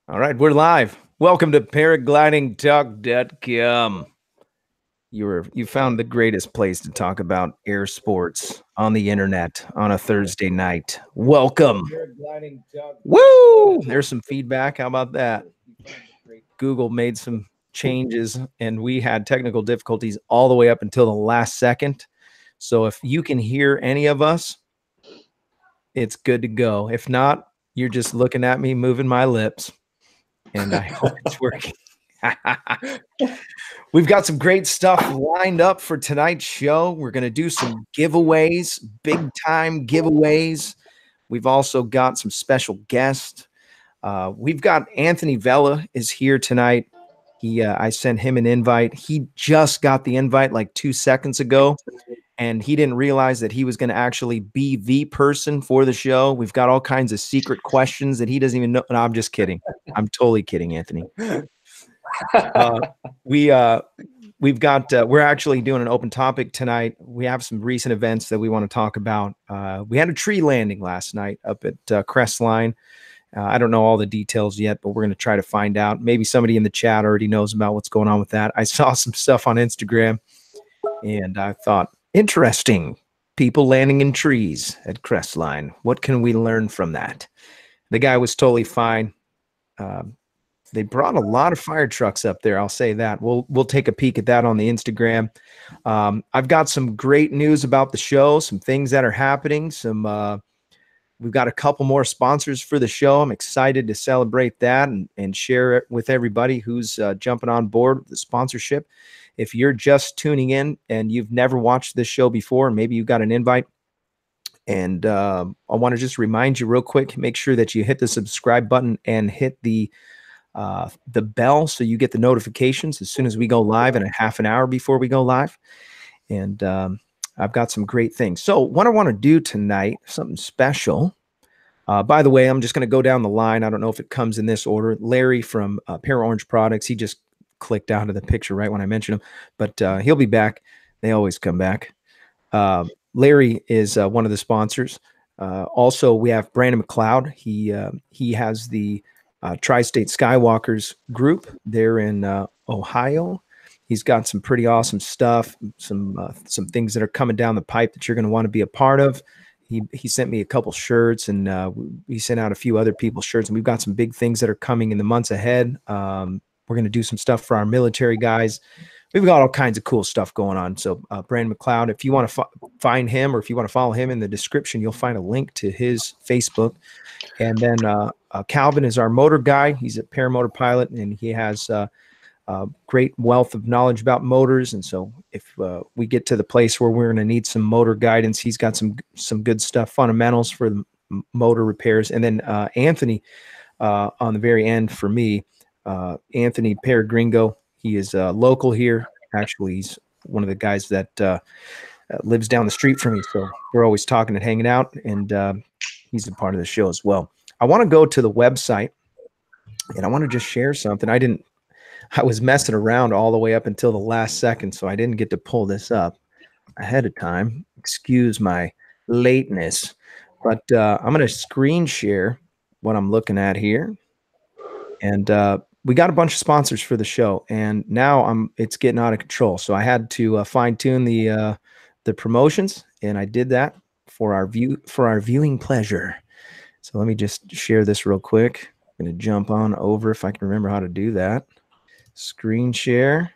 All right, we're live. Welcome to paraglidingtalk.com. You found the greatest place to talk about air sports on the internet on a Thursday night. Welcome. Woo! There's some feedback. How about that? Google made some changes and we had technical difficulties all the way up until the last second. So if you can hear any of us, it's good to go. If not, you're just looking at me moving my lips. And I hope it's working. We've got some great stuff lined up for tonight's show. We're going to do some giveaways, big time giveaways. We've also got some special guests. We've got Anthony Vella is here tonight. I sent him an invite. He just got the invite like 2 seconds ago, and he didn't realize that he was going to actually be the person for the show. We've got all kinds of secret questions that he doesn't even know. No, I'm just kidding. I'm totally kidding, Anthony. We're actually doing an open topic tonight. We have some recent events that we want to talk about. We had a tree landing last night up at Crestline. I don't know all the details yet, but we're going to try to find out. Maybe somebody in the chat already knows about what's going on with that. I saw some stuff on Instagram, and I thought, interesting. People landing in trees at Crestline. What can we learn from that? The guy was totally fine. They brought a lot of fire trucks up there. I'll say that. We'll take a peek at that on the Instagram. I've got some great news about the show, some things that are happening. We've got a couple more sponsors for the show. I'm excited to celebrate that and share it with everybody who's jumping on board with the sponsorship. If you're just tuning in and you've never watched this show before, maybe you got an invite, and I want to just remind you real quick, make sure that you hit the subscribe button and hit the bell so you get the notifications as soon as we go live, and a half an hour before we go live. And I've got some great things. So what I want to do tonight, something special. By the way, I'm just going to go down the line. I don't know if it comes in this order. Larry from Para Orange Products, he just clicked out of the picture right when I mentioned him, but he'll be back. They always come back. Larry is one of the sponsors. Also, we have Brandon McCloud. He has the Tri-State Skywalkers group there in Ohio. He's got some pretty awesome stuff, some things that are coming down the pipe that you're going to want to be a part of. He sent me a couple shirts, and he sent out a few other people's shirts, and we've got some big things that are coming in the months ahead. We're going to do some stuff for our military guys. We've got all kinds of cool stuff going on. So Brandon McCloud, if you want to find him, or if you want to follow him, in the description, you'll find a link to his Facebook. And then Calvin is our motor guy. He's a paramotor pilot, and he has a great wealth of knowledge about motors. And so if we get to the place where we're going to need some motor guidance, he's got some good stuff, fundamentals for the motor repairs. And then Anthony on the very end for me, Anthony Peregringo. He is local here. Actually, he's one of the guys that lives down the street from me. So we're always talking and hanging out, and he's a part of the show as well. I want to go to the website, and I want to just share something. I was messing around all the way up until the last second, so I didn't get to pull this up ahead of time. Excuse my lateness, but I'm going to screen share what I'm looking at here. And we got a bunch of sponsors for the show, and now it's getting out of control. So I had to fine tune the promotions, and I did that for our viewing pleasure. So let me just share this real quick. I'm going to jump on over if I can remember how to do that. Screen share.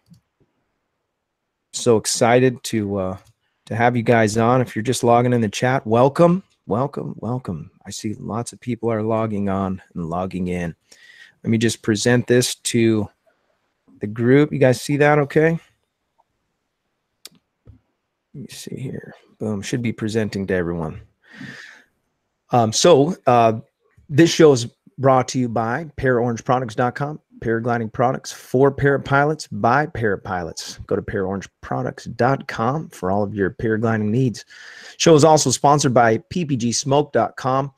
So excited to have you guys on. If you're just logging in the chat, welcome. I see lots of people are logging on and logging in. Let me just present this to the group. You guys see that okay? Let me see here. Boom. Should be presenting to everyone. This show is brought to you by paraorangeproducts.com. Paragliding products for parapilots by parapilots. Go to paraorangeproducts.com for all of your paragliding needs. Show is also sponsored by ppgsmoke.com.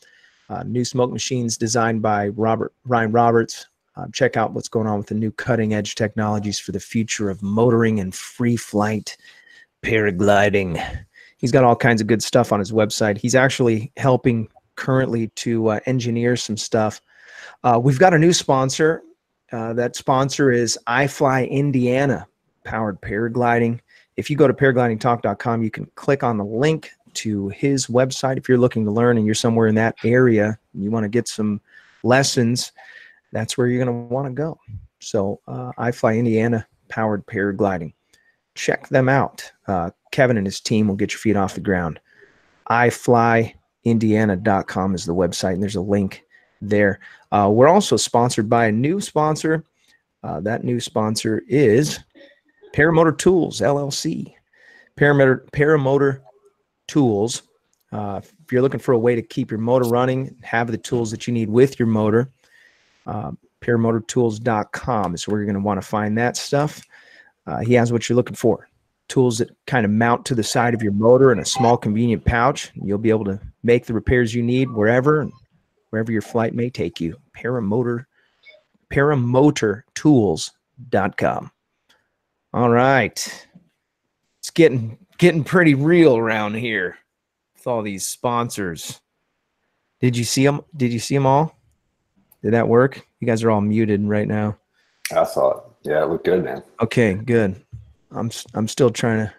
New smoke machines designed by Ryan Roberts. Check out what's going on with the new cutting-edge technologies for the future of motoring and free flight paragliding. He's got all kinds of good stuff on his website. He's actually helping currently to engineer some stuff We've got a new sponsor. That sponsor is iFly Indiana, powered paragliding. If you go to paraglidingtalk.com, you can click on the link to his website. If you're looking to learn and you're somewhere in that area and you want to get some lessons, that's where you're going to want to go. So iFly Indiana, powered paragliding. Check them out. Kevin and his team will get your feet off the ground. iFlyIndiana.com is the website, and there's a link there. We're also sponsored by a new sponsor. That new sponsor is Paramotor Tools, LLC. Paramotor Tools. If you're looking for a way to keep your motor running, have the tools that you need with your motor, paramotortools.com is where you're going to want to find that stuff. He has what you're looking for. Tools that kind of mount to the side of your motor in a small convenient pouch. You'll be able to make the repairs you need wherever your flight may take you. Paramotortools.com. All right. It's getting pretty real around here with all these sponsors. Did you see them? Did you see them all? Did that work? You guys are all muted right now. I saw it. Yeah, it looked good, man. Okay, good. I'm still trying to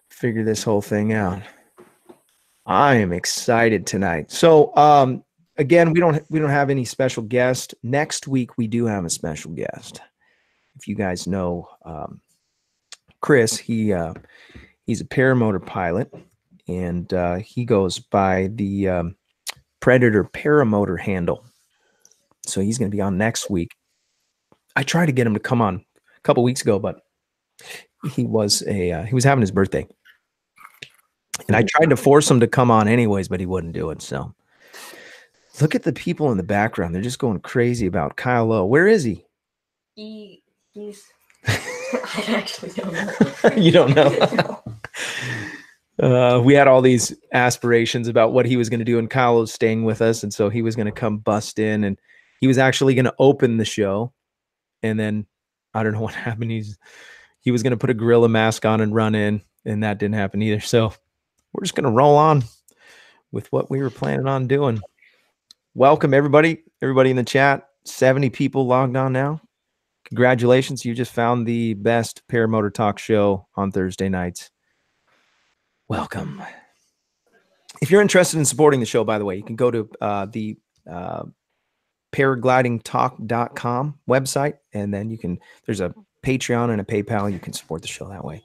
figure this whole thing out. I am excited tonight. So again, we don't have any special guest. Next week we do have a special guest. If you guys know Chris, he's a paramotor pilot, and he goes by the Predator paramotor handle. So he's going to be on next week. I tried to get him to come on a couple weeks ago, but he was having his birthday, and I tried to force him to come on anyways, but he wouldn't do it. So look at the people in the background; they're just going crazy about Kyle Lowe. Where is he? He's. I actually don't know. You don't know? No. We had all these aspirations about what he was going to do, and Kyle was staying with us, and so he was going to come bust in, and he was actually going to open the show, and then I don't know what happened. He was going to put a gorilla mask on and run in, and that didn't happen either. So we're just going to roll on with what we were planning on doing. Welcome, everybody in the chat. 70 people logged on now. Congratulations. You just found the best paramotor talk show on Thursday nights. Welcome. If you're interested in supporting the show, by the way, you can go to the paraglidingtalk.com website, and then there's a Patreon and a PayPal. You can support the show that way.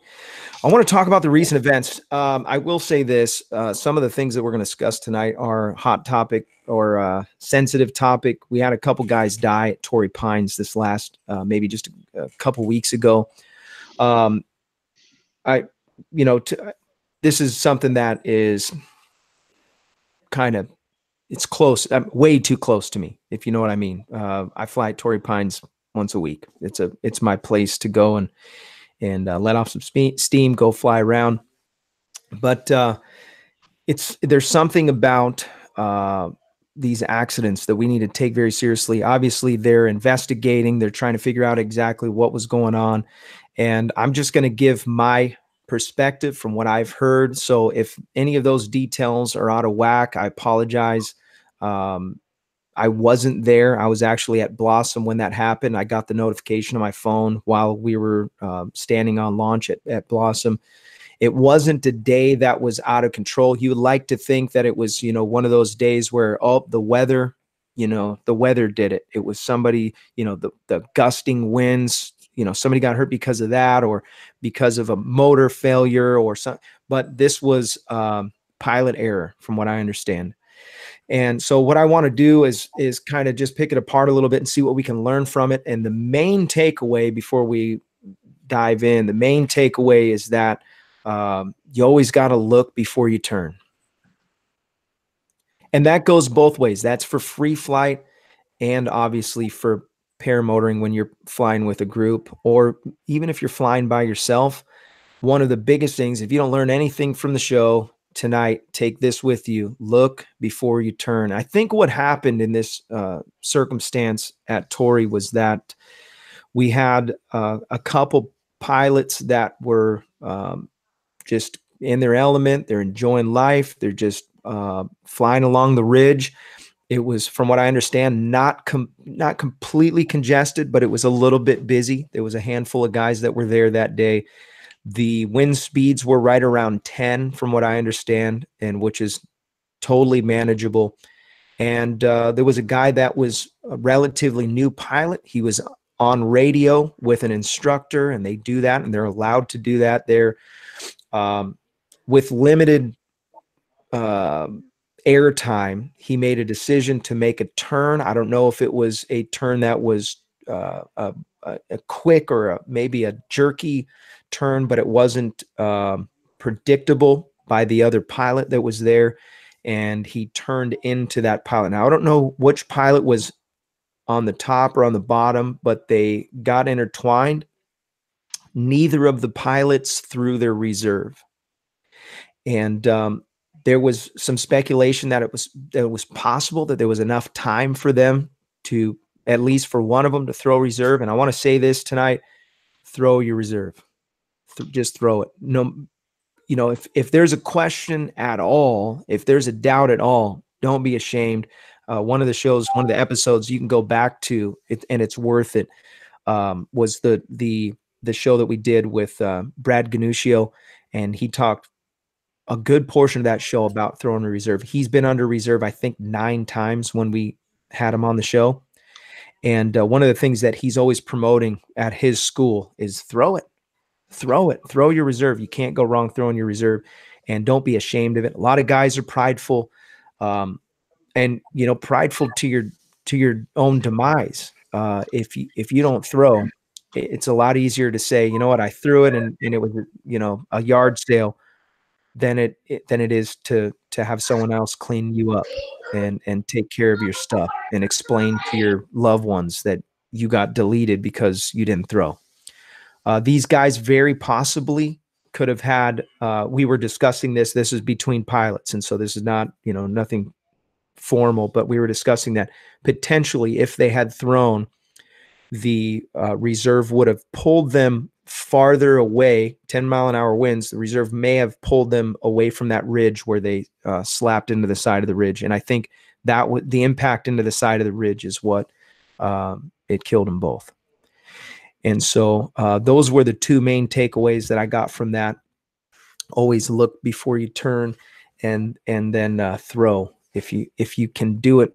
I want to talk about the recent events. I will say this. Some of the things that we're going to discuss tonight are hot topic or sensitive topic. We had a couple guys die at Torrey Pines this last, maybe just a couple weeks ago. This is something that is kind of, it's close, way too close to me, if you know what I mean. I fly at Torrey Pines once a week. It's my place to go and let off some steam, go fly around. But there's something about these accidents that we need to take very seriously. Obviously, they're investigating. They're trying to figure out exactly what was going on. And I'm just going to give my perspective from what I've heard. So if any of those details are out of whack, I apologize. I wasn't there. I was actually at Blossom when that happened. I got the notification on my phone while we were standing on launch at Blossom. It wasn't a day that was out of control. You would like to think that it was, one of those days where, the weather did it. It was somebody, the gusting winds, somebody got hurt because of that or because of a motor failure or something. But this was pilot error from what I understand. And so what I want to do is kind of just pick it apart a little bit and see what we can learn from it. And the main takeaway before we dive in, the main takeaway is that you always got to look before you turn. And that goes both ways. That's for free flight and obviously for paramotoring when you're flying with a group, or even if you're flying by yourself. One of the biggest things, if you don't learn anything from the show tonight, take this with you. Look before you turn. I think what happened in this circumstance at Torrey was that we had a couple pilots that were just in their element. They're enjoying life. They're just flying along the ridge. It was, from what I understand, not completely congested, but it was a little bit busy. There was a handful of guys that were there that day. The wind speeds were right around 10, from what I understand, and which is totally manageable. And there was a guy that was a relatively new pilot. He was on radio with an instructor, and they do that, and they're allowed to do that there with limited airtime. He made a decision to make a turn. I don't know if it was a turn that was a quick or maybe a jerky turn, but it wasn't predictable by the other pilot that was there. And he turned into that pilot. Now, I don't know which pilot was on the top or on the bottom, but they got intertwined. Neither of the pilots threw their reserve. And there was some speculation that it was possible that there was enough time for them to, at least for one of them, to throw reserve. And I want to say this tonight: throw your reserve. Just throw it. No, if there's a question at all, if there's a doubt at all, don't be ashamed. One of the episodes you can go back to, and it's worth it, was the show that we did with Brad Ganuscio, and he talked a good portion of that show about throwing a reserve. He's been under reserve, I think, 9 times when we had him on the show. And one of the things that he's always promoting at his school is throw it. Throw your reserve. You can't go wrong throwing your reserve, and don't be ashamed of it. A lot of guys are prideful, and prideful to your own demise. If you don't throw, it's a lot easier to say, you know what, I threw it and it was a yard sale, than it is to have someone else clean you up and take care of your stuff and explain to your loved ones that you got deleted because you didn't throw. These guys very possibly could have had, we were discussing this is between pilots, and so this is not, nothing formal, but we were discussing that potentially if they had thrown, the reserve would have pulled them farther away. 10-mile-an-hour winds, the reserve may have pulled them away from that ridge where they slapped into the side of the ridge. And I think that the impact into the side of the ridge is what it killed them both. And so those were the 2 main takeaways that I got from that. Always look before you turn, and then throw if you can do it.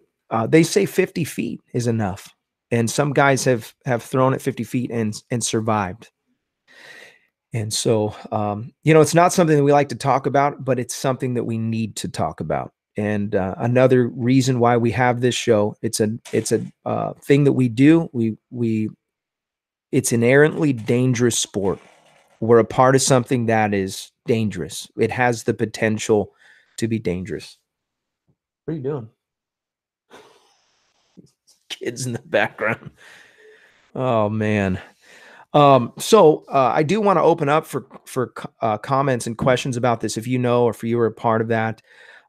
They say 50 feet is enough, and some guys have thrown at 50 feet and survived. And so it's not something that we like to talk about, but it's something that we need to talk about. And another reason why we have this show, it's a thing that we do. It's inherently dangerous sport. We're a part of something that is dangerous. It has the potential to be dangerous. What are you doing? Kids in the background. Oh man. So I do want to open up for comments and questions about this. If you know, or if you were a part of that,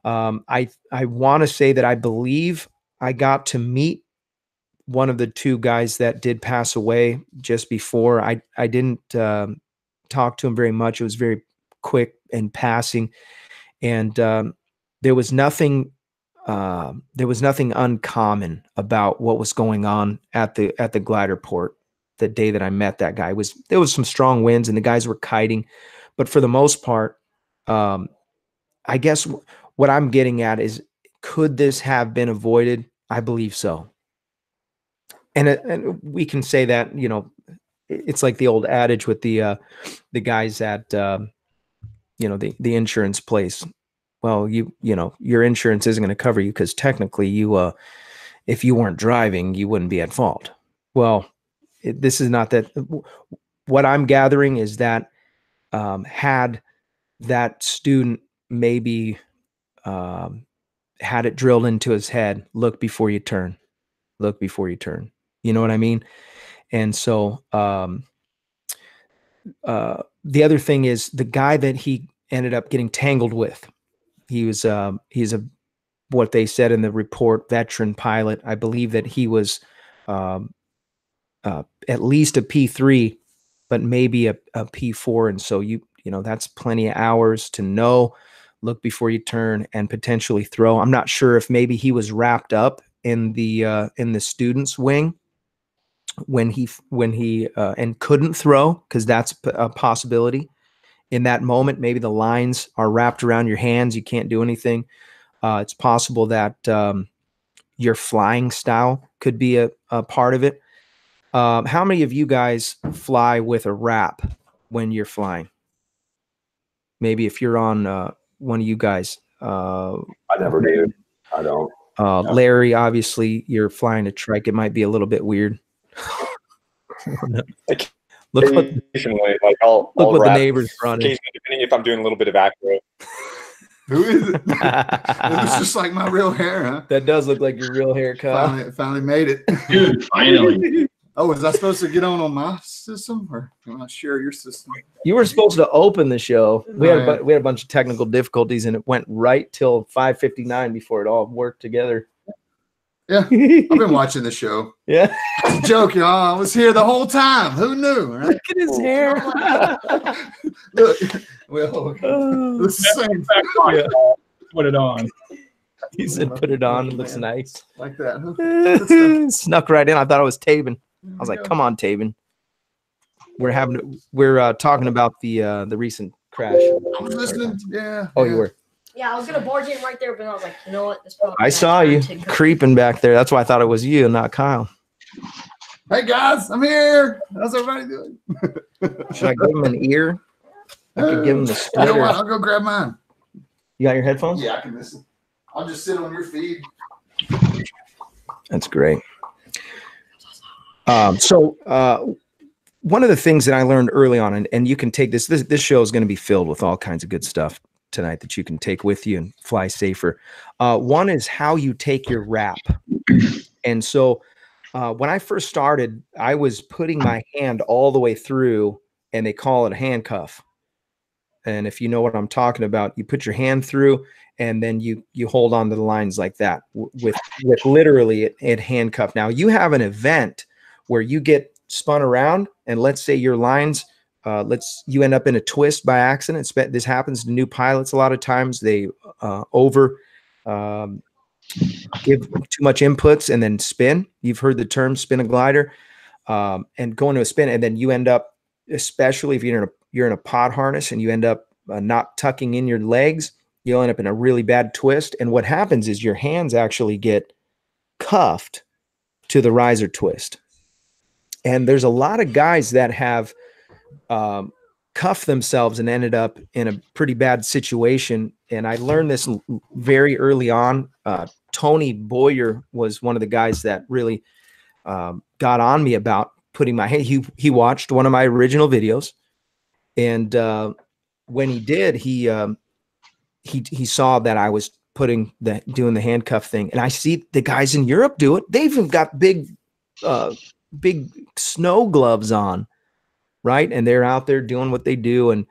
I want to say that I believe I got to meet one of the 2 guys that did pass away just before. I didn't talk to him very much. It was very quick and passing, and there was nothing uncommon about what was going on at the glider port the day that I met that guy. There was some strong winds and the guys were kiting, but for the most part, I guess what I'm getting at is, could this have been avoided? I believe so. And we can say that, it's like the old adage with the guys at, the insurance place. Well, your insurance isn't going to cover you because technically if you weren't driving, you wouldn't be at fault. Well, this is not that. What I'm gathering is that had that student maybe had it drilled into his head, look before you turn. Look before you turn. You know what I mean? And so the other thing is, the guy that he ended up getting tangled with, he's what they said in the report, veteran pilot. I believe that he was at least a P3, but maybe a P4. And so that's plenty of hours to know look before you turn, and potentially throw. I'm not sure if maybe he was wrapped up in the student's wing when he and couldn't throw, because that's a possibility. In that moment, maybe the lines are wrapped around your hands. You can't do anything. It's possible that your flying style could be a part of it. How many of you guys fly with a wrap when you're flying? Maybe if you're on one of you guys. I never do. I don't. Larry, obviously, you're flying a trike. It might be a little bit weird. Look what, Occasionally, like I'll what the wrap, neighbors brought in. occasionally, depending if I'm doing a little bit of acro. Who is it? It looks just like my real hair, huh? That does look like your real hair, Kyle. Finally made it. Dude, finally. Oh, was I supposed to get on my system, or am I share your system? You were supposed to open the show. We Oh, had we had a bunch of technical difficulties, and it went right till 5:59 before it all worked together. Yeah, I've been watching the show. Yeah. It's a joke, y'all. I was here the whole time. Who knew? Right? Look at his hair. Look, well, it's the same. Yeah. Put it on. He said, "Put it on. It looks nice." Like that. Huh? Snuck right in. I thought it was Tabin. I was like, "Come on, Tabin." We're talking about the recent crash. I was listening. Yeah. Oh, you were. Yeah, I was gonna barge in right there, but I was like, you know what? This probably I saw you creeping back there. That's why I thought it was you, not Kyle. Hey guys, I'm here. How's everybody doing? Should I give him an ear? I could give him the You know what? splitter. I'll go grab mine. You got your headphones? Yeah, I can listen. I'll just sit on your feed. That's great. One of the things that I learned early on, and you can take this show is going to be filled with all kinds of good stuff tonight that you can take with you and fly safer. One is how you take your wrap. And so when I first started, I was putting my hand all the way through, and they call it a handcuff. And if you know what I'm talking about, you put your hand through, and then you hold on to the lines like that with literally it handcuffed. Now you have an event where you get spun around, and let's say your lines, you end up in a twist by accident. This happens to new pilots a lot of times. They give too much inputs and then spin. You've heard the term spin a glider, and go into a spin, and then you end up, especially if you're in a pod harness and you end up not tucking in your legs, you'll end up in a really bad twist. And what happens is your hands actually get cuffed to the riser twist. And there's a lot of guys that have cuffed themselves and ended up in a pretty bad situation. And I learned this very early on. Tony Boyer was one of the guys that really got on me about putting my hand. He watched one of my original videos, and when he did, he saw that I was doing the handcuff thing, and I see the guys in Europe do it. They've even got big snow gloves on, right? And they're out there doing what they do. And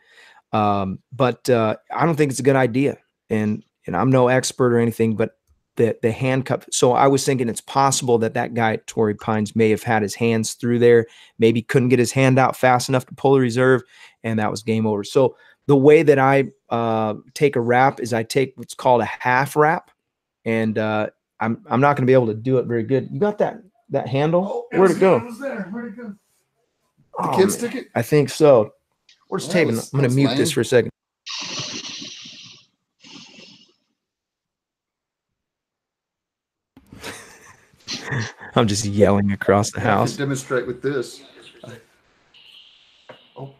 but I don't think it's a good idea. And I'm no expert or anything, but the handcuff. So I was thinking it's possible that guy at Torrey Pines may have had his hands through there, maybe couldn't get his hand out fast enough to pull the reserve, and that was game over. So the way that I take a wrap is I take what's called a half wrap, and I'm not going to be able to do it very good. You got that handle? Oh, Where'd it go? Where'd it go? The Oh, kids man. took it? I think so. Where's Well, Taven? I'm going to mute lame. this for a second. I'm just yelling across the I can house. demonstrate with this. Oh.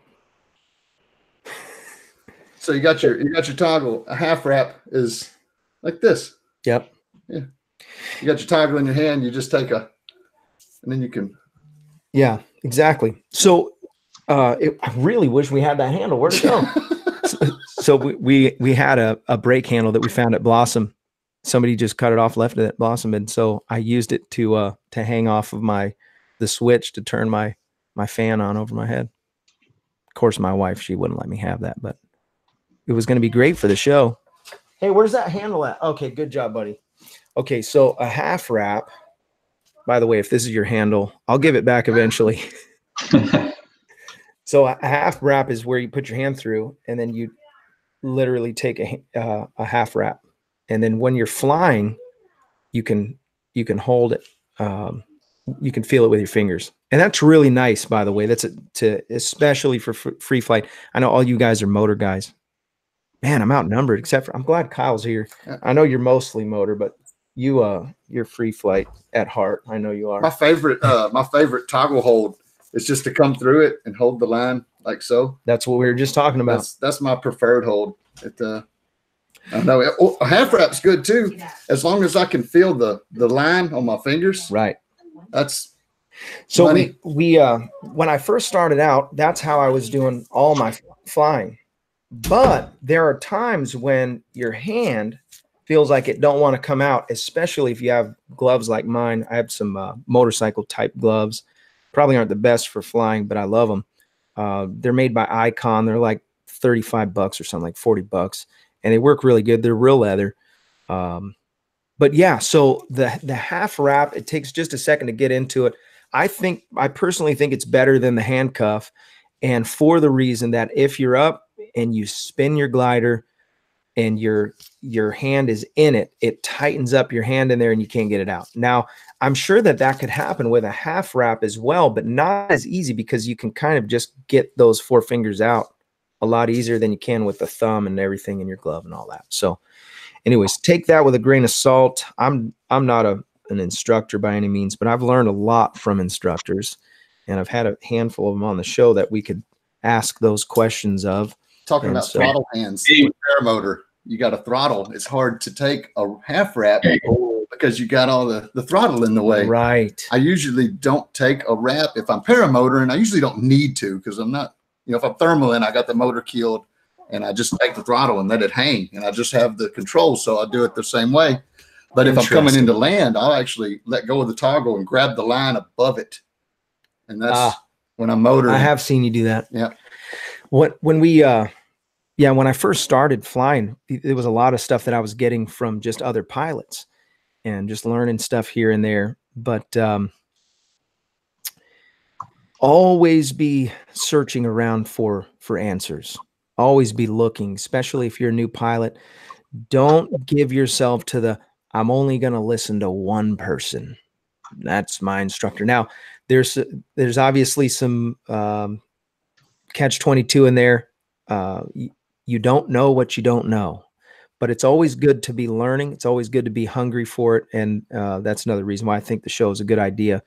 So you got your toggle. A half wrap is like this. Yep. You got your toggle in your hand. You just take and then you can. Yeah, exactly. So I really wish we had that handle. Where'd it go? So we had a brake handle that we found at Blossom. Somebody just cut it off, left it at Blossom, and so I used it to hang off of the switch to turn my fan on over my head. Of course, my wife, she wouldn't let me have that, but it was going to be great for the show. Hey, where's that handle at? Okay, good job, buddy. Okay, so a half wrap. By the way, if this is your handle, I'll give it back eventually. So a half wrap is where you put your hand through, and then you literally take a half wrap, and then when you're flying, you can hold it. You can feel it with your fingers, and that's really nice. By the way, that's especially for free flight. I know all you guys are motor guys. Man, I'm outnumbered. Except for I'm glad Kyle's here. I know you're mostly motor, but you're free flight at heart. I know you are. My favorite toggle hold is just to come through it and hold the line like so. That's what we were just talking about. That's my preferred hold. I know a half wrap's good too, as long as I can feel the line on my fingers. Right. That's so money. we when I first started out, that's how I was doing all my flying. But there are times when your hand feels like it don't want to come out, especially if you have gloves like mine. I have some motorcycle type gloves. Probably aren't the best for flying, but I love them. They're made by Icon. They're like $35 or something, like $40, and they work really good. They're real leather. But yeah, so the half wrap, it takes just a second to get into it. I personally think it's better than the handcuff, and for the reason that if you're up and you spin your glider and your hand is in it, it tightens up your hand in there and you can't get it out. Now, I'm sure that could happen with a half wrap as well, but not as easy because you can kind of just get those 4 fingers out a lot easier than you can with the thumb and everything in your glove and all that. So anyways, take that with a grain of salt. I'm not an instructor by any means, but I've learned a lot from instructors, and I've had a handful of them on the show that we could ask those questions of. Talking about throttle hands, paramotor, you got a throttle. It's hard to take a half wrap because you got all the throttle in the way. Right. I usually don't take a wrap if I'm paramotor, and I usually don't need to because I'm not, if I'm thermal and I got the motor keeled, and I just take the throttle and let it hang, and I just have the control, so I do it the same way. But if I'm coming into land, I'll actually let go of the toggle and grab the line above it, and that's when I'm motoring. I have seen you do that. Yeah. When I first started flying, there was a lot of stuff that I was getting from just other pilots and just learning stuff here and there. But always be searching around for answers. Always be looking, especially if you're a new pilot. Don't give yourself to I'm only going to listen to one person. That's my instructor. Now, there's obviously some catch-22 in there. You don't know what you don't know, but it's always good to be learning. It's always good to be hungry for it. And that's another reason why I think the show is a good idea.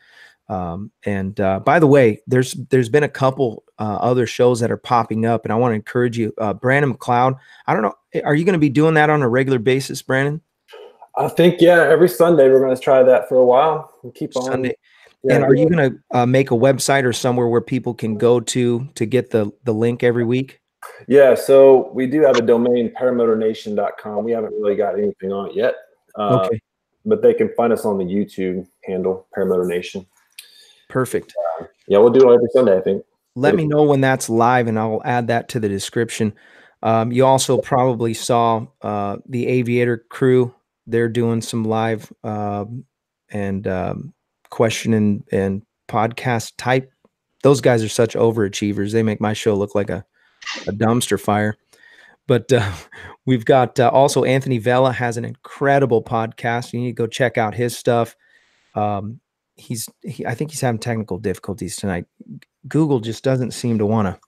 By the way, there's been a couple other shows that are popping up, and I want to encourage you. Brandon McCloud, I don't know, are you going to be doing that on a regular basis, Brandon? I think, every Sunday we're going to try that for a while. We'll keep on. Sunday. Yeah, and are you going to make a website or somewhere where people can go to get the link every week? Yeah, so we do have a domain, paramotornation.com. We haven't really got anything on it yet. Okay. But they can find us on the YouTube handle, Paramotor Nation. Perfect. We'll do it every Sunday, I think. Let me know when that's live, and I'll add that to the description. You also probably saw the Aviator crew. They're doing some live and question and podcast type. Those guys are such overachievers. They make my show look like a dumpster fire. But we've got also Anthony Vella has an incredible podcast. You need to go check out his stuff. I think he's having technical difficulties tonight. Google just doesn't seem to want to.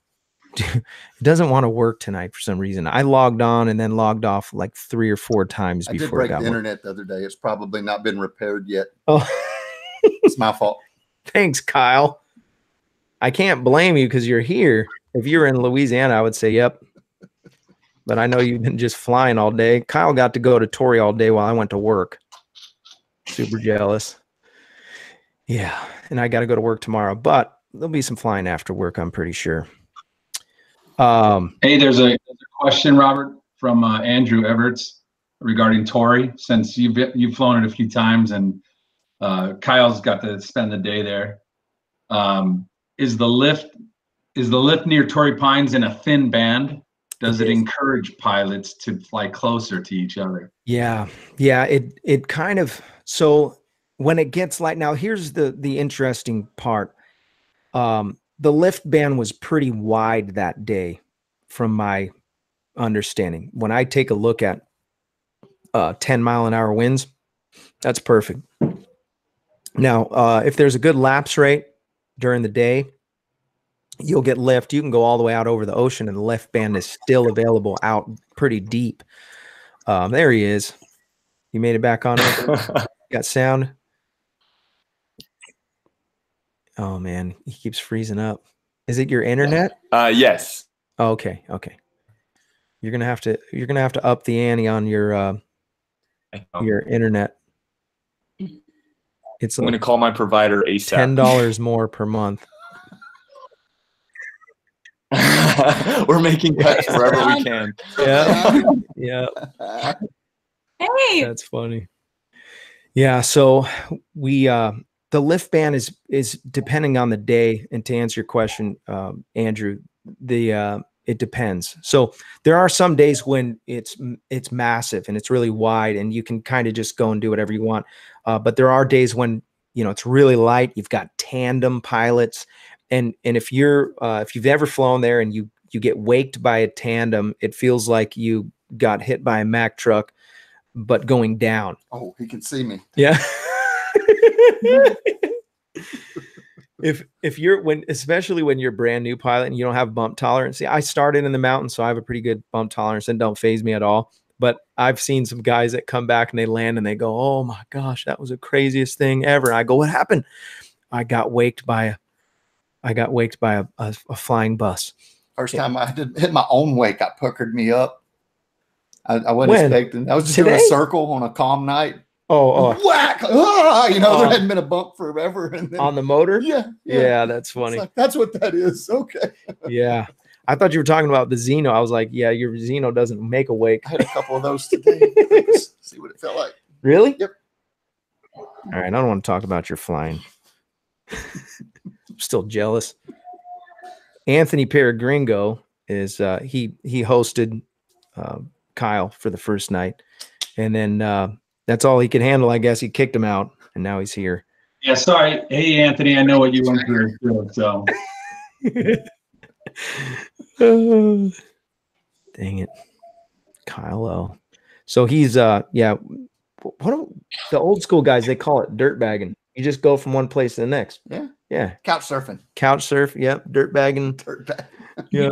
It doesn't want to work tonight for some reason. I logged on and then logged off like 3 or 4 times before I did break it got the internet the other day. It's probably not been repaired yet. Oh, It's my fault. Thanks, Kyle. I can't blame you because you're here. If you were in Louisiana, I would say, yep. But I know you've been just flying all day. Kyle got to go to Torrey all day while I went to work. Super jealous. Yeah, and I got to go to work tomorrow, but there'll be some flying after work, I'm pretty sure. Hey, there's a question, Robert, from Andrew Everts regarding Torrey. Since you've flown it a few times, and Kyle's got to spend the day there. Is the lift near Torrey Pines in a thin band? Does it encourage pilots to fly closer to each other? Yeah. It kind of, so when it gets light, now here's the interesting part. The lift band was pretty wide that day from my understanding. When I take a look at 10-mile-an-hour winds, that's perfect. Now, if there's a good lapse rate during the day, you'll get lift. You can go all the way out over the ocean, and the lift band is still available out pretty deep. There he is. You made it back on. Got sound. Oh man, he keeps freezing up. Is it your internet? Yes. Oh, okay. You're gonna have to up the ante on your internet. It's I'm going to call my provider ASAP. $10 more per month. We're making cuts wherever we can. Yeah. Hey. That's funny. Yeah, so we the lift band is depending on the day, and to answer your question, Andrew, it depends. So there are some days when it's massive and it's really wide, and you can kind of just go and do whatever you want. But there are days when it's really light. You've got tandem pilots, and if you've ever flown there and you get waked by a tandem, it feels like you got hit by a Mack truck, but going down. Oh, he can see me. Yeah. Especially when you're a brand new pilot and you don't have bump tolerance. See, I started in the mountains, so I have a pretty good bump tolerance and don't phase me at all. But I've seen some guys that come back and they land and they go, "Oh my gosh, that was the craziest thing ever." And I go, "What happened?" I got waked by a flying bus. First time I did hit my own wake, I puckered me up. I wasn't expecting. I was just doing a circle on a calm night. Oh, whack! There hadn't been a bump forever. And then, on the motor? Yeah, that's funny. Like, that's what that is. Okay. Yeah. I thought you were talking about the Zeno. I was like, yeah, your Zeno doesn't make a wake. I had a couple of those today. See what it felt like. Really? Yep. All right. I don't want to talk about your flying. I'm still jealous. Anthony Peregringo is he hosted Kyle for the first night, and then that's all he could handle. I guess he kicked him out, and now he's here. Yeah, sorry. Hey, Anthony, I know what you went through. So, dang it, Kyle. So he's what do the old school guys, they call it dirt bagging. You just go from one place to the next. Yeah. Couch surfing. Couch surf. Yep. Dirt bagging. Dirt bag. Yeah.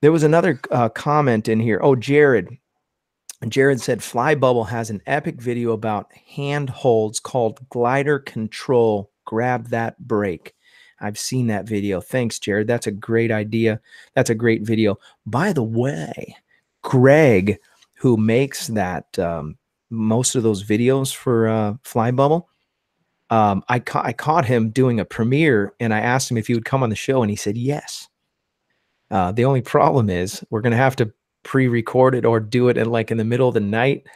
There was another comment in here. Oh, Jared said Fly Bubble has an epic video about handholds called glider control. Grab that brake. I've seen that video. Thanks, Jared. That's a great idea. That's a great video. By the way, Greg, who makes that most of those videos for Fly Bubble, I caught him doing a premiere, and I asked him if he would come on the show, and he said yes. The only problem is we're going to have to pre-record it or do it in the middle of the night.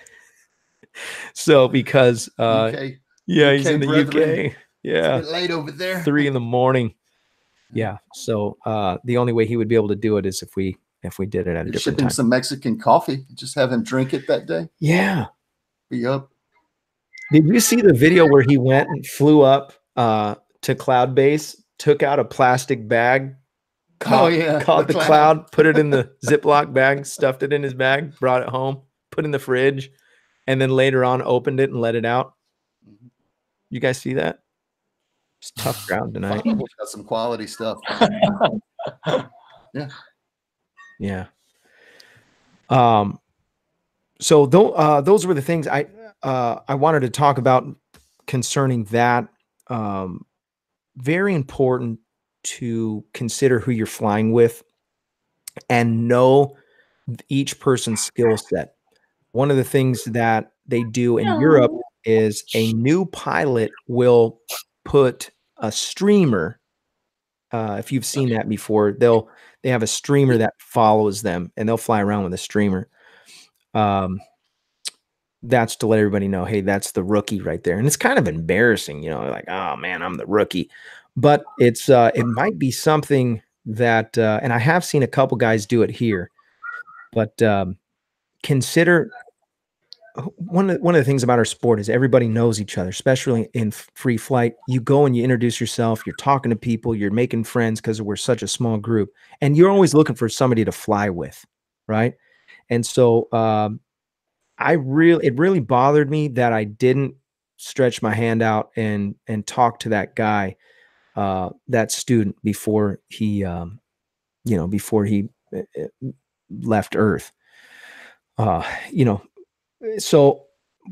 So because UK. yeah, he's UK in the brethren. UK. Yeah. It's a bit late over there. 3 a.m. Yeah. So the only way he would be able to do it is if we did it at a different Ship him time. some Mexican coffee. Just have him drink it that day. Yeah. Be up. Did you see the video where he went and flew up to Cloud Base, took out a plastic bag, caught the cloud, put it in the Ziploc bag, stuffed it in his bag, brought it home, put it in the fridge, and then later on opened it and let it out? You guys see that? It's tough ground tonight. Got some quality stuff. Yeah. So those were the things I wanted to talk about concerning that. Very important to consider who you're flying with and know each person's skill set. One of the things that they do in Europe is a new pilot will put a streamer. If you've seen that before, they have a streamer that follows them, and they'll fly around with a streamer. That's to let everybody know, hey, that's the rookie right there. And it's kind of embarrassing, like, oh man, I'm the rookie. But it's it might be something that, and I have seen a couple guys do it here, but consider one of the things about our sport is everybody knows each other, especially in free flight. You go and you introduce yourself, you're talking to people, you're making friends because we're such a small group, and you're always looking for somebody to fly with. right? And so it really bothered me that I didn't stretch my hand out and talk to that guy, that student, before he before he left Earth. So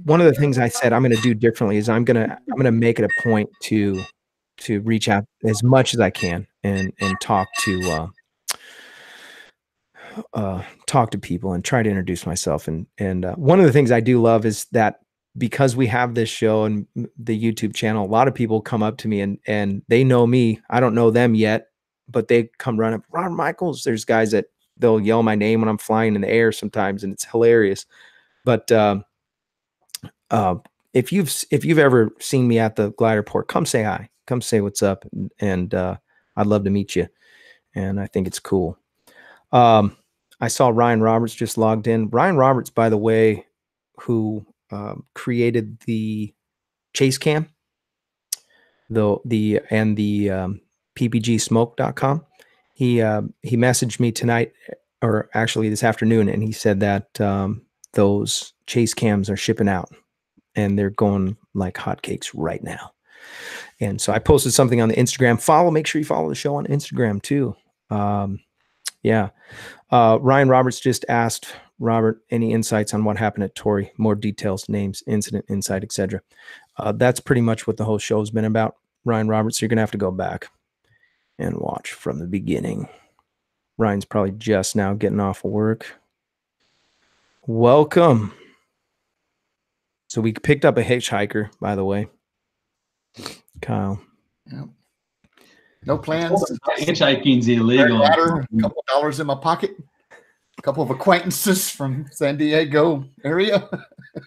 one of the things I said I'm going to do differently is I'm going to make it a point to reach out as much as I can and talk to people and try to introduce myself. And one of the things I do love is that because we have this show and the YouTube channel, a lot of people come up to me and they know me. I don't know them yet, but they come run up, Ron Michaels. There's guys that they'll yell my name when I'm flying in the air sometimes, and it's hilarious. But if you've ever seen me at the glider port, come say hi, come say what's up, and I'd love to meet you. And I think it's cool. I saw Ryan Roberts just logged in. Ryan Roberts, by the way, who created the chase cam, the ppgsmoke.com. He messaged me tonight, or actually this afternoon, and he said that those chase cams are shipping out and they're going like hotcakes right now. And so I posted something on the Instagram. Make sure you follow the show on Instagram too. Yeah. Ryan Roberts just asked, Robert, any insights on what happened at Torrey? More details, names, incident, insight, etc. That's pretty much what the whole show has been about, Ryan Roberts. So you're going to have to go back and watch from the beginning. Ryan's probably just now getting off of work. Welcome. So we picked up a hitchhiker, by the way. Kyle. Yep. No plans. Hitchhiking's illegal. A couple of dollars in my pocket. A couple of acquaintances from San Diego area.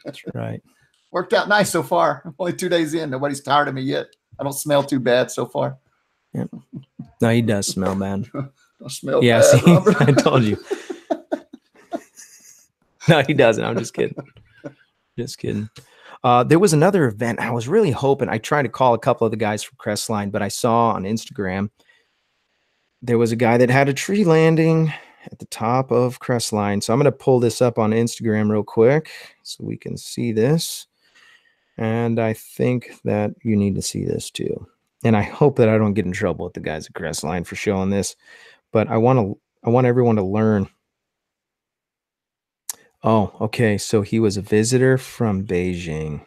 That's right. Worked out nice so far. I'm only 2 days in. Nobody's tired of me yet. I don't smell too bad so far. Yeah. No, he does smell bad. I smell yeah, bad, see, Robert. I told you. No, he doesn't. I'm just kidding. Just kidding. There was another event. I was really hoping. I tried to call a couple of the guys from Crestline, but I saw on Instagram there was a guy that had a tree landing at the top of Crestline. So I'm going to pull this up on Instagram real quick so we can see this. And I think that you need to see this too. And I hope that I don't get in trouble with the guys at Crestline for showing this, but I want everyone to learn. Oh, okay. So he was a visitor from Beijing.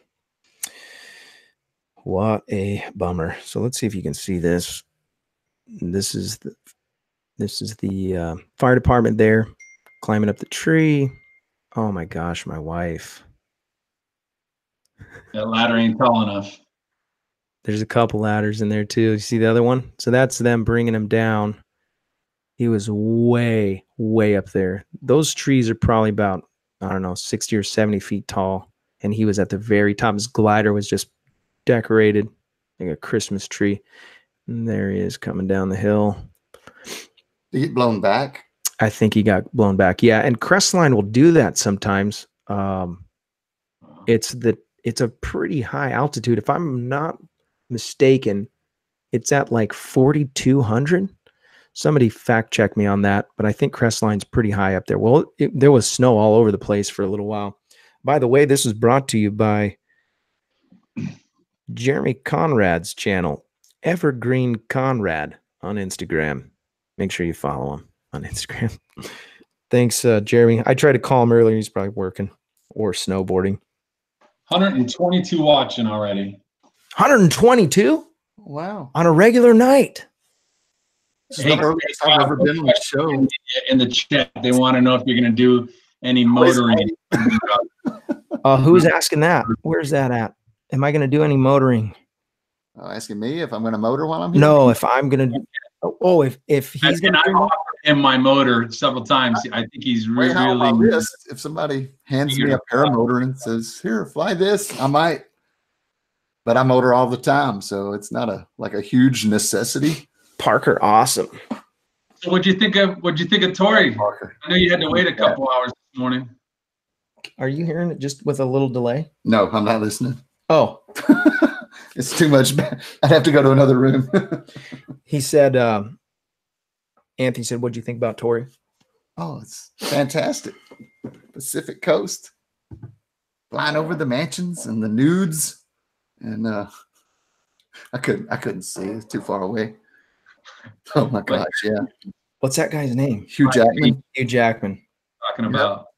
What a bummer. So let's see if you can see this. This is the fire department there, climbing up the tree. Oh my gosh, my wife. That ladder ain't tall enough. There's a couple ladders in there too. You see the other one? So that's them bringing him down. He was way, way up there. Those trees are probably about, I don't know, 60 or 70 feet tall. And he was at the very top. His glider was just decorated like a Christmas tree. And there he is coming down the hill. Did he get blown back? I think he got blown back. Yeah. And Crestline will do that sometimes. It's a pretty high altitude. If I'm not mistaken, it's at like 4,200. Somebody fact check me on that, but I think Crestline's pretty high up there. Well, there was snow all over the place for a little while. By the way, this is brought to you by Jeremy Conrad's channel, Evergreen Conrad, on Instagram. Make sure you follow him on Instagram. Thanks, Jeremy. I tried to call him earlier. He's probably working or snowboarding. 122 watching already. 122? Wow. On a regular night. It's the earliest I've ever been on the show. In the chat, they want to know if you're going to do any motoring. Who's asking that? Where's that at? Am I going to do any motoring? Asking me if I'm going to motor while I'm here? No, if I'm going to. Oh, if he's going to. I've offered him my motor several times. I think he's really. If somebody hands me a paramotor and says, "Here, fly this," I might. But I motor all the time, so it's not a huge necessity. Parker, awesome. So what'd you think of Torrey? Parker. I know you had to wait a couple hours this morning. Are you hearing it just with a little delay? No, I'm not listening. Oh. It's too much. I'd have to go to another room. He said, Anthony said, what'd you think about Torrey? Oh, it's fantastic. Pacific Coast. Flying over the mansions and the nudes. And I couldn't see. It's too far away. Oh my gosh, yeah. What's that guy's name? Hugh Jackman. Hugh Jackman. Talking about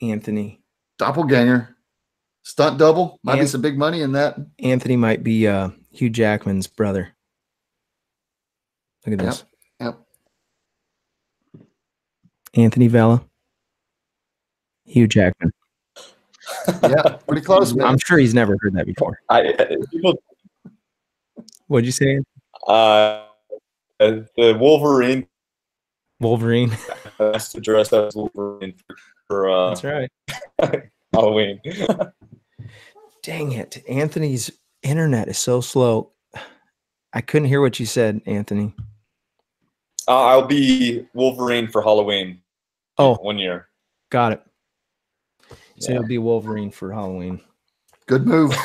Anthony. Doppelganger. Stunt double. Might be some big money in that. Anthony might be Hugh Jackman's brother. Look at this. Yep. Anthony Vella. Hugh Jackman. Yeah, pretty close, man. I'm sure he's never heard that before. What'd you say? The Wolverine Wolverine. has to dress as Wolverine for That's right. Halloween. Dang it. Anthony's internet is so slow. I couldn't hear what you said, Anthony. I'll be Wolverine for Halloween. Oh, 1 year. got it. So Yeah. it'll be Wolverine for Halloween. Good move.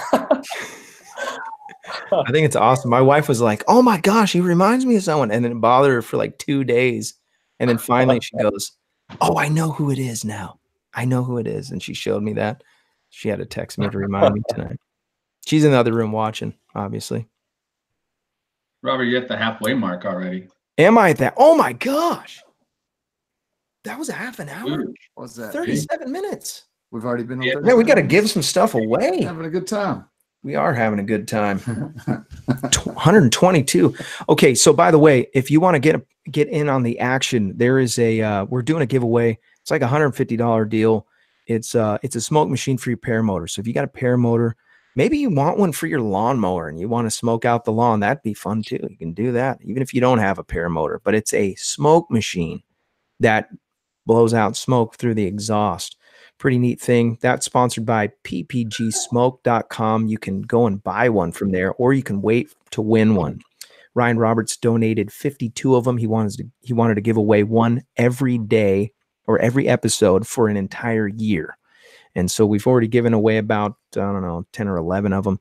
I think it's awesome. My wife was like, "Oh my gosh, he reminds me of someone," and then it bothered her for like 2 days, and then finally she goes, "Oh, I know who it is now. I know who it is," and she showed me that. She had to text me to remind me tonight. She's in the other room watching, obviously. Robert, you're at the halfway mark already. Am I at that? Oh my gosh, that was a half an hour. What's that? 37 minutes. We've already been on Yeah. 30 Man, we got to minutes. give some stuff away. Having a good time. We are having a good time. 122. Okay, so by the way, if you want to get in on the action, there is we're doing a giveaway. It's like a $150 deal. It's a smoke machine for your paramotor. So if you got a paramotor, maybe you want one for your lawnmower and you want to smoke out the lawn, that'd be fun too. You can do that even if you don't have a paramotor. But it's a smoke machine that blows out smoke through the exhaust. Pretty neat thing. That's sponsored by ppgsmoke.com. You can go and buy one from there, or you can wait to win one. Ryan Roberts donated 52 of them. He wanted to give away one every day or every episode for an entire year. And so we've already given away about, 10 or 11 of them.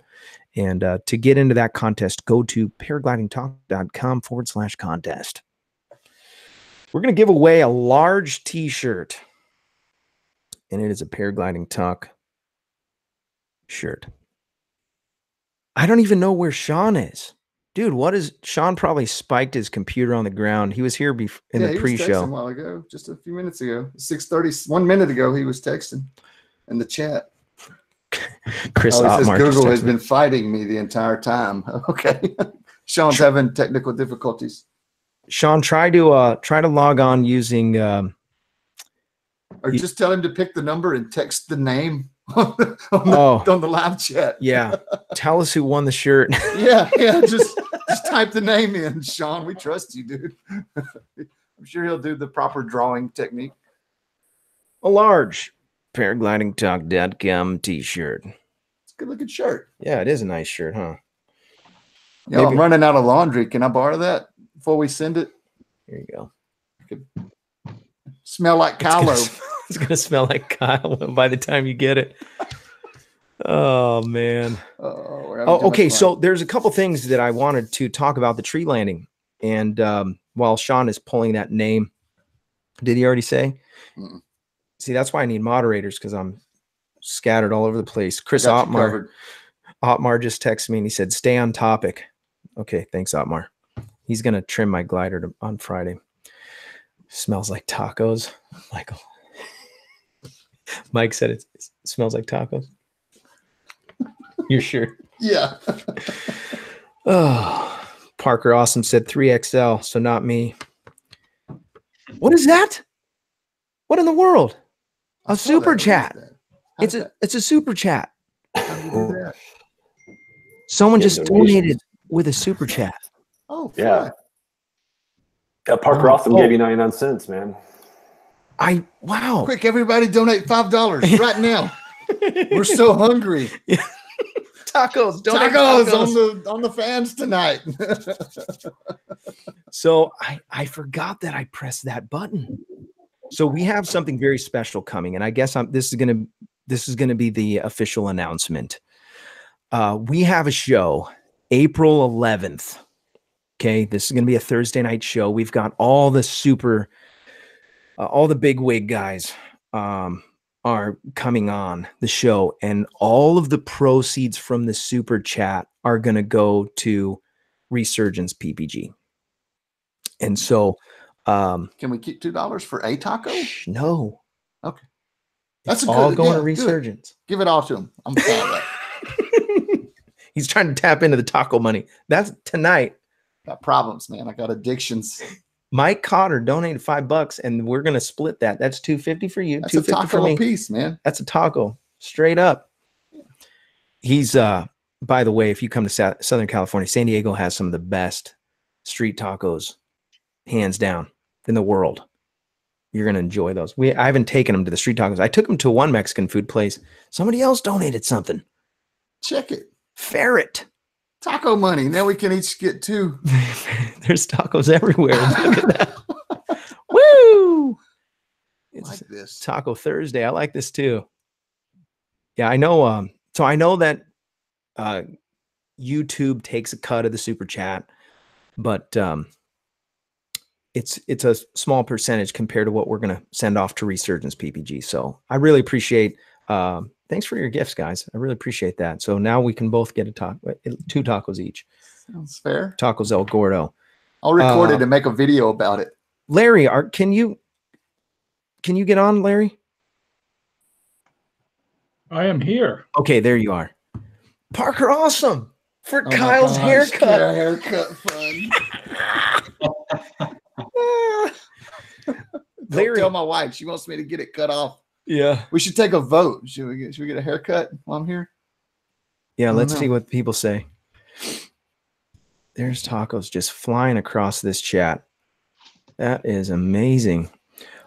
And to get into that contest, go to paraglidingtalk.com/contest. We're going to give away a large t-shirt. And it is a Paragliding Talk shirt. I don't even know where Sean is. Dude, Sean probably spiked his computer on the ground. He was here in the pre-show. He was texting a while ago, just a few minutes ago. 6:30, 1 minute ago, he was texting in the chat. Chris he says Ottmark Google has been fighting me the entire time. Okay. Sean's having technical difficulties. Sean, try to log on using or just tell him to pick the number and text the name on the live chat. Yeah. Tell us who won the shirt. yeah. Just type the name in, Sean. We trust you, dude. I'm sure he'll do the proper drawing technique. A large paraglidingtalk.com t-shirt. It's a good looking shirt. Yeah, it is a nice shirt, huh? Yeah, I'm running out of laundry. Can I borrow that before we send it? Here you go. Smell like Kylo. It's gonna smell like Kylo by the time you get it. Oh man. Okay. So there's a couple things that I wanted to talk about the tree landing, and while Sean is pulling that name, did he already say? Mm-mm. See, that's why I need moderators, because I'm scattered all over the place. Chris Ottmar just texted me and he said, "Stay on topic." Okay, thanks, Ottmar. He's gonna trim my glider on Friday. Smells like tacos, Michael. Mike said it smells like tacos. You're sure? Yeah. Oh, Parker Awesome said 3XL, so not me. What is that? What in the world? A super chat. It's a super chat. Someone just donated with a super chat. Oh yeah. Parker Awesome gave you 99 cents, man. Wow. Quick, everybody donate $5 right now. We're so hungry. Tacos on the fans tonight. So I forgot that I pressed that button. So we have something very special coming, and I guess this is gonna be the official announcement. We have a show April 11th. Okay, this is going to be a Thursday night show. We've got all the all the big wig guys are coming on the show, and all of the proceeds from the super chat are going to go to Resurgence PPG. And so, Can we keep $2 for a taco? no, Okay, that's it's a all good. going Yeah, to Resurgence. good. Give it all to him. I'm fine with that. He's trying to tap into the taco money. That's tonight. Got problems, man. I got addictions. Mike Cotter donated $5, and we're gonna split that. That's $250 for you, That's a $250 for taco me. a piece, man. That's a taco, straight up. He's by the way, if you come to Southern California, San Diego has some of the best street tacos, hands down, in the world. You're gonna enjoy those. I haven't taken them to the street tacos. I took them to one Mexican food place. Somebody else donated something. Check it. Ferret. Taco money. Now we can each get 2. There's tacos everywhere. Look at that. Woo! It's Like this. Taco Thursday. I like this too. Yeah, I know. So I know that YouTube takes a cut of the super chat, but it's a small percentage compared to what we're gonna send off to Resurgence PPG. So I really appreciate. Thanks for your gifts, guys. I really appreciate that. So now we can both get 2 tacos each. Sounds fair. Tacos El Gordo. I'll record it and make a video about it. Larry, can you get on, Larry? I am here. Okay, there you are. Parker, awesome for Oh my Kyle's gosh, haircut. yeah, haircut fun. Don't Larry. tell my wife. She wants me to get it cut off. Yeah. We should take a vote. Should we get a haircut while I'm here? Yeah, let's know. see what people say. There's tacos just flying across this chat. That is amazing.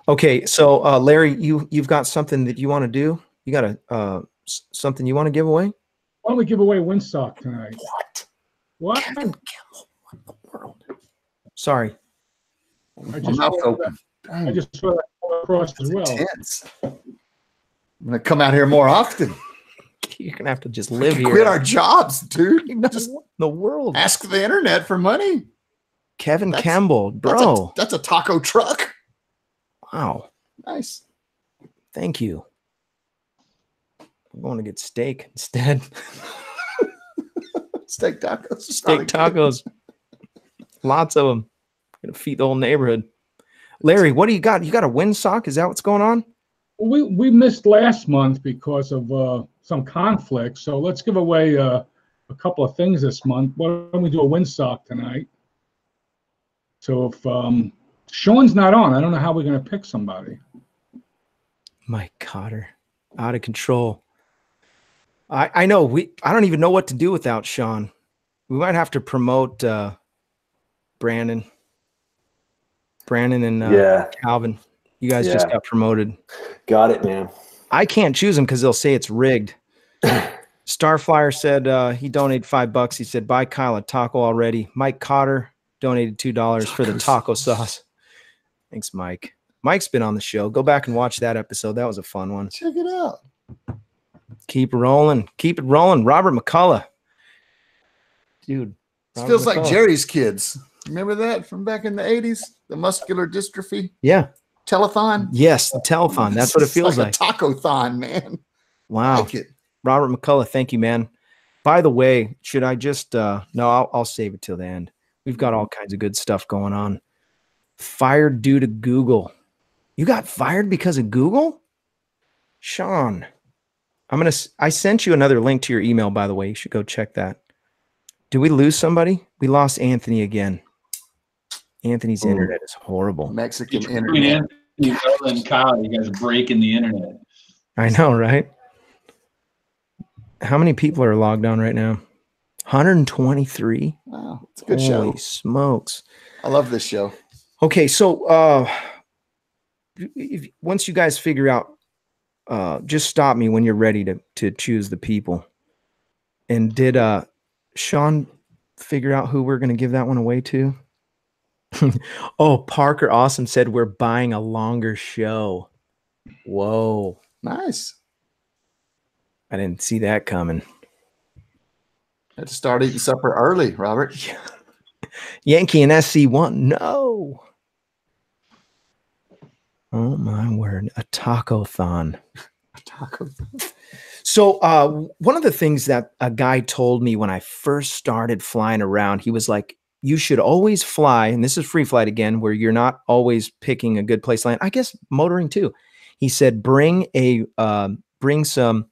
Okay, so Larry, you've got something that you want to do? You got something you want to give away? Why don't we give away a windsock tonight? What? What? Kevin Kimmel, what in the world? Sorry. I My just mouth saw open. that- I just saw that across as well. Intense. I'm gonna come out here more often. You're gonna have to just live here. Quit our jobs, dude. Just the world. ask the internet for money. Kevin That's- Campbell, bro. That's a taco truck. Wow. Nice. Thank you. I'm going to get steak instead. Steak tacos. Steak tacos. Lots of them. Gonna feed the whole neighborhood. Larry, what do you got? You got a windsock? Is that what's going on? We missed last month because of some conflict, so let's give away a couple of things this month. Why don't we do a windsock tonight? So if Sean's not on, I don't know how we're going to pick somebody. Mike Cotter, out of control. I know I don't even know what to do without Sean. We might have to promote Brandon and Calvin. You guys just got promoted. Got it, man. I can't choose them because they'll say it's rigged. Starflyer said he donated $5. He said, buy Kyle a taco already. Mike Cotter donated $2 for the taco sauce. Thanks, Mike. Mike's been on the show. Go back and watch that episode. That was a fun one. Check it out. Keep rolling. Keep it rolling. Robert McCullough. Dude. It Robert feels like McCullough. Jerry's Kids. Remember that from back in the 80s? The muscular dystrophy Yeah. telethon? Yes, the telethon. That's what it feels like. A taco-thon, man. Wow. Like it. Robert McCullough, thank you, man. By the way, should I just no, I'll save it till the end. We've got all kinds of good stuff going on. Fired due to Google. You got fired because of Google? Sean. I sent you another link to your email, by the way. You should go check that. Did we lose somebody? We lost Anthony again. Anthony's internet is horrible. Mexican Between internet. Anthony, Bella, and Kyle, you guys are breaking the internet. I know, right? How many people are logged on right now? 123. Wow, it's a good Holy show. smokes. I love this show. Okay, so once you guys figure out, just stop me when you're ready to choose the people. And did Sean figure out who we're going to give that one away to? Oh, Parker Awesome said we're buying a longer show. Whoa. Nice. I didn't see that coming. Had to start eating supper early, Robert. Yankee and SC1. No. Oh my word. A taco-thon. A taco. So one of the things that a guy told me when I first started flying around, he was like, you should always fly, and this is free flight again, where you're not always picking a good place to land. I guess motoring too. He said, bring some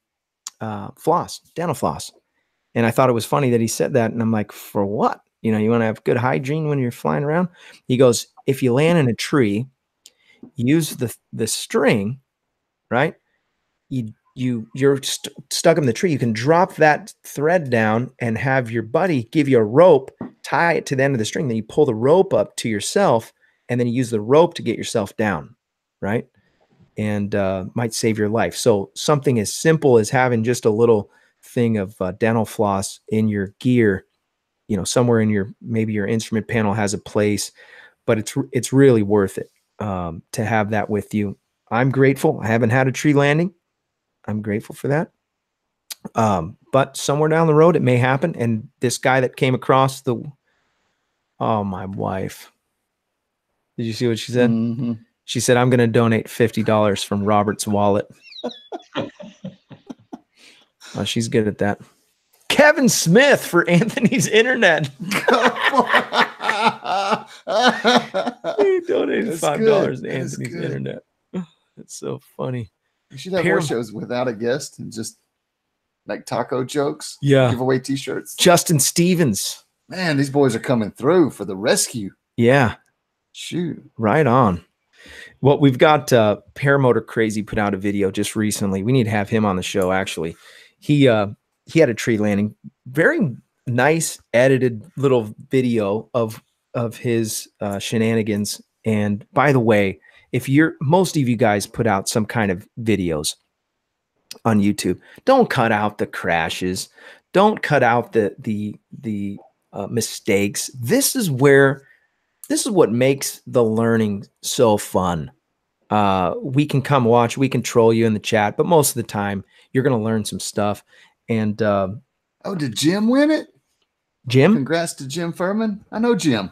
floss, dental floss. And I thought it was funny that he said that. And I'm like, for what? You know, you want to have good hygiene when you're flying around? He goes, if you land in a tree, use the string, right? You're stuck in the tree. You can drop that thread down and have your buddy give you a rope, tie it to the end of the string. Then you pull the rope up to yourself, and then you use the rope to get yourself down, right? And might save your life. So something as simple as having just a little thing of dental floss in your gear, you know, somewhere in maybe your instrument panel has a place, but it's really worth it to have that with you. I'm grateful. I haven't had a tree landing. I'm grateful for that. But somewhere down the road, it may happen. And this guy that came across my wife, did you see what she said? Mm-hmm. She said, I'm going to donate $50 from Robert's wallet. Oh, she's good at that. Kevin Smith for Anthony's Internet. He donated $5 to Anthony's Internet. That's so funny. You should have more shows without a guest and just like taco jokes. Yeah. Give away t-shirts. Justin Stevens. Man, these boys are coming through for the rescue. Yeah. Shoot. Right on. Well, we've got Paramotor Crazy put out a video just recently. We need to have him on the show, actually. He had a tree landing. Very nice edited little video of his shenanigans. And by the way, most of you guys put out some kind of videos on YouTube. Don't cut out the crashes. Don't cut out the mistakes. This is what makes the learning so fun. We can come watch, we can troll you in the chat, but most of the time you're going to learn some stuff. And did Jim win it? Jim? Congrats to Jim Furman. I know Jim.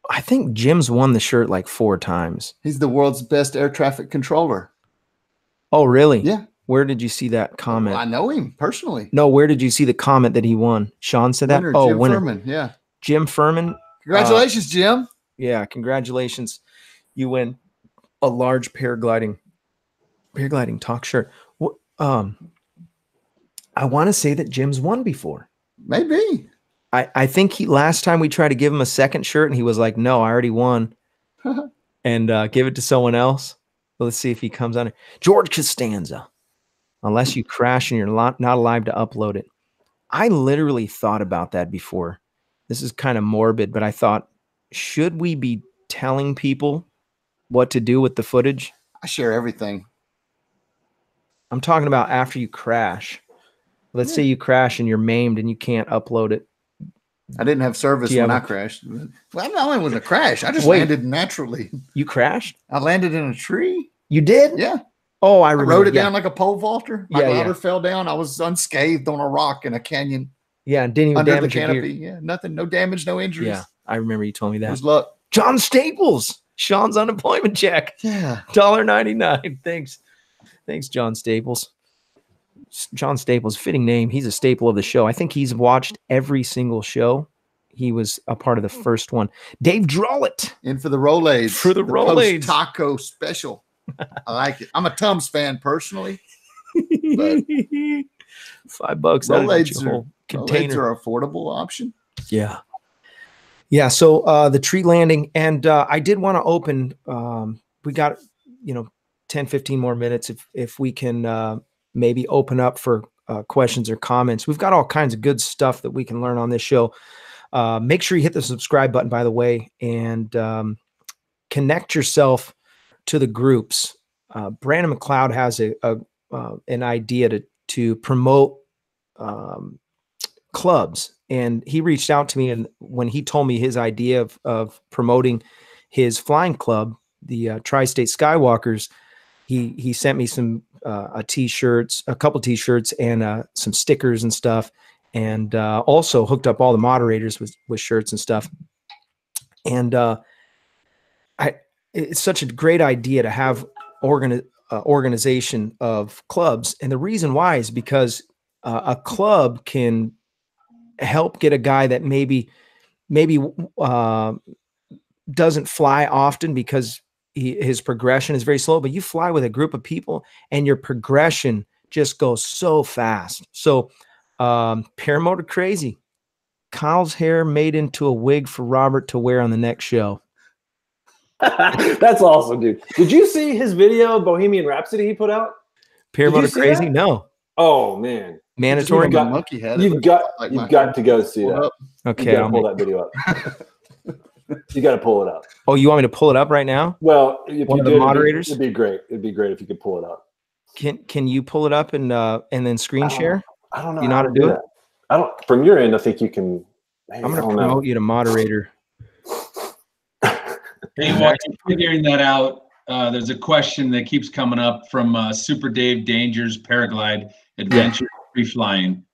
I think Jim's won the shirt like 4 times. He's the world's best air traffic controller. Oh, really? Yeah. Where did you see that comment? Well, I know him personally. No, where did you see the comment that he won? Sean said that? Jim Furman, yeah. Jim Furman. Congratulations, Jim. Yeah, congratulations. You win a large paragliding talk shirt. I want to say that Jim's won before. Maybe. I think last time we tried to give him a second shirt and he was like, no, I already won. And give it to someone else. Well, let's see if he comes on it. George Costanza. Unless you crash and you're not alive to upload it. I literally thought about that before. This is kind of morbid, but I thought, should we be telling people what to do with the footage? I share everything. I'm talking about after you crash. Let's say you crash and you're maimed and you can't upload it. I didn't have service when I crashed. Well, no, it wasn't a crash. I just landed naturally. You crashed? I landed in a tree. You did? Yeah. Oh, I remember. I rode it down like a pole vaulter. My ladder yeah. fell down. I was unscathed on a rock in a canyon. Yeah, and didn't even under damage the your canopy. gear. Yeah, nothing, no damage, no injuries. Yeah, I remember you told me that. It was luck. John Staples, Sean's unemployment check. Yeah, $1.99. Thanks, John Staples. John Staples, fitting name. He's a staple of the show. I think he's watched every single show. He was a part of the first one. Dave Drollett. In for the Rolades. For the Rolades. Taco special. I like it. I'm a Tums fan personally. But $5. Rolades are an affordable option. Yeah. Yeah. So the tree landing. And I did want to open, we got, 10, 15 more minutes if we can maybe open up for questions or comments. We've got all kinds of good stuff that we can learn on this show. Make sure you hit the subscribe button, by the way, and connect yourself to the groups. Brandon McCloud has an idea to promote clubs, and he reached out to me, and when he told me his idea of promoting his flying club, the Tri-State Skywalkers, he sent me some a couple t-shirts and some stickers and stuff. and also hooked up all the moderators with shirts and stuff. And it's such a great idea to have organization of clubs. And the reason why is because a club can help get a guy that maybe doesn't fly often because his progression is very slow, but you fly with a group of people and your progression just goes so fast. So paramotor crazy. Kyle's hair made into a wig for Robert to wear on the next show. That's awesome, dude. Did you see his video, Bohemian Rhapsody, he put out? Paramotor crazy? That? No. Oh man, mandatory. Monkey had you've got to go see that. Okay, you got to pull that video up. You got to pull it up. Oh, you want me to pull it up right now? Well, if one you of the moderators, it'd be great. It'd be great if you could pull it up. Can you pull it up and then screen share? I don't know. You know how to do it? I don't. From your end, I think you can. I'm going to promote you to moderator. Hey, while you're figuring that out, there's a question that keeps coming up from Super Dave Dangers Paraglide Adventure Free Flying.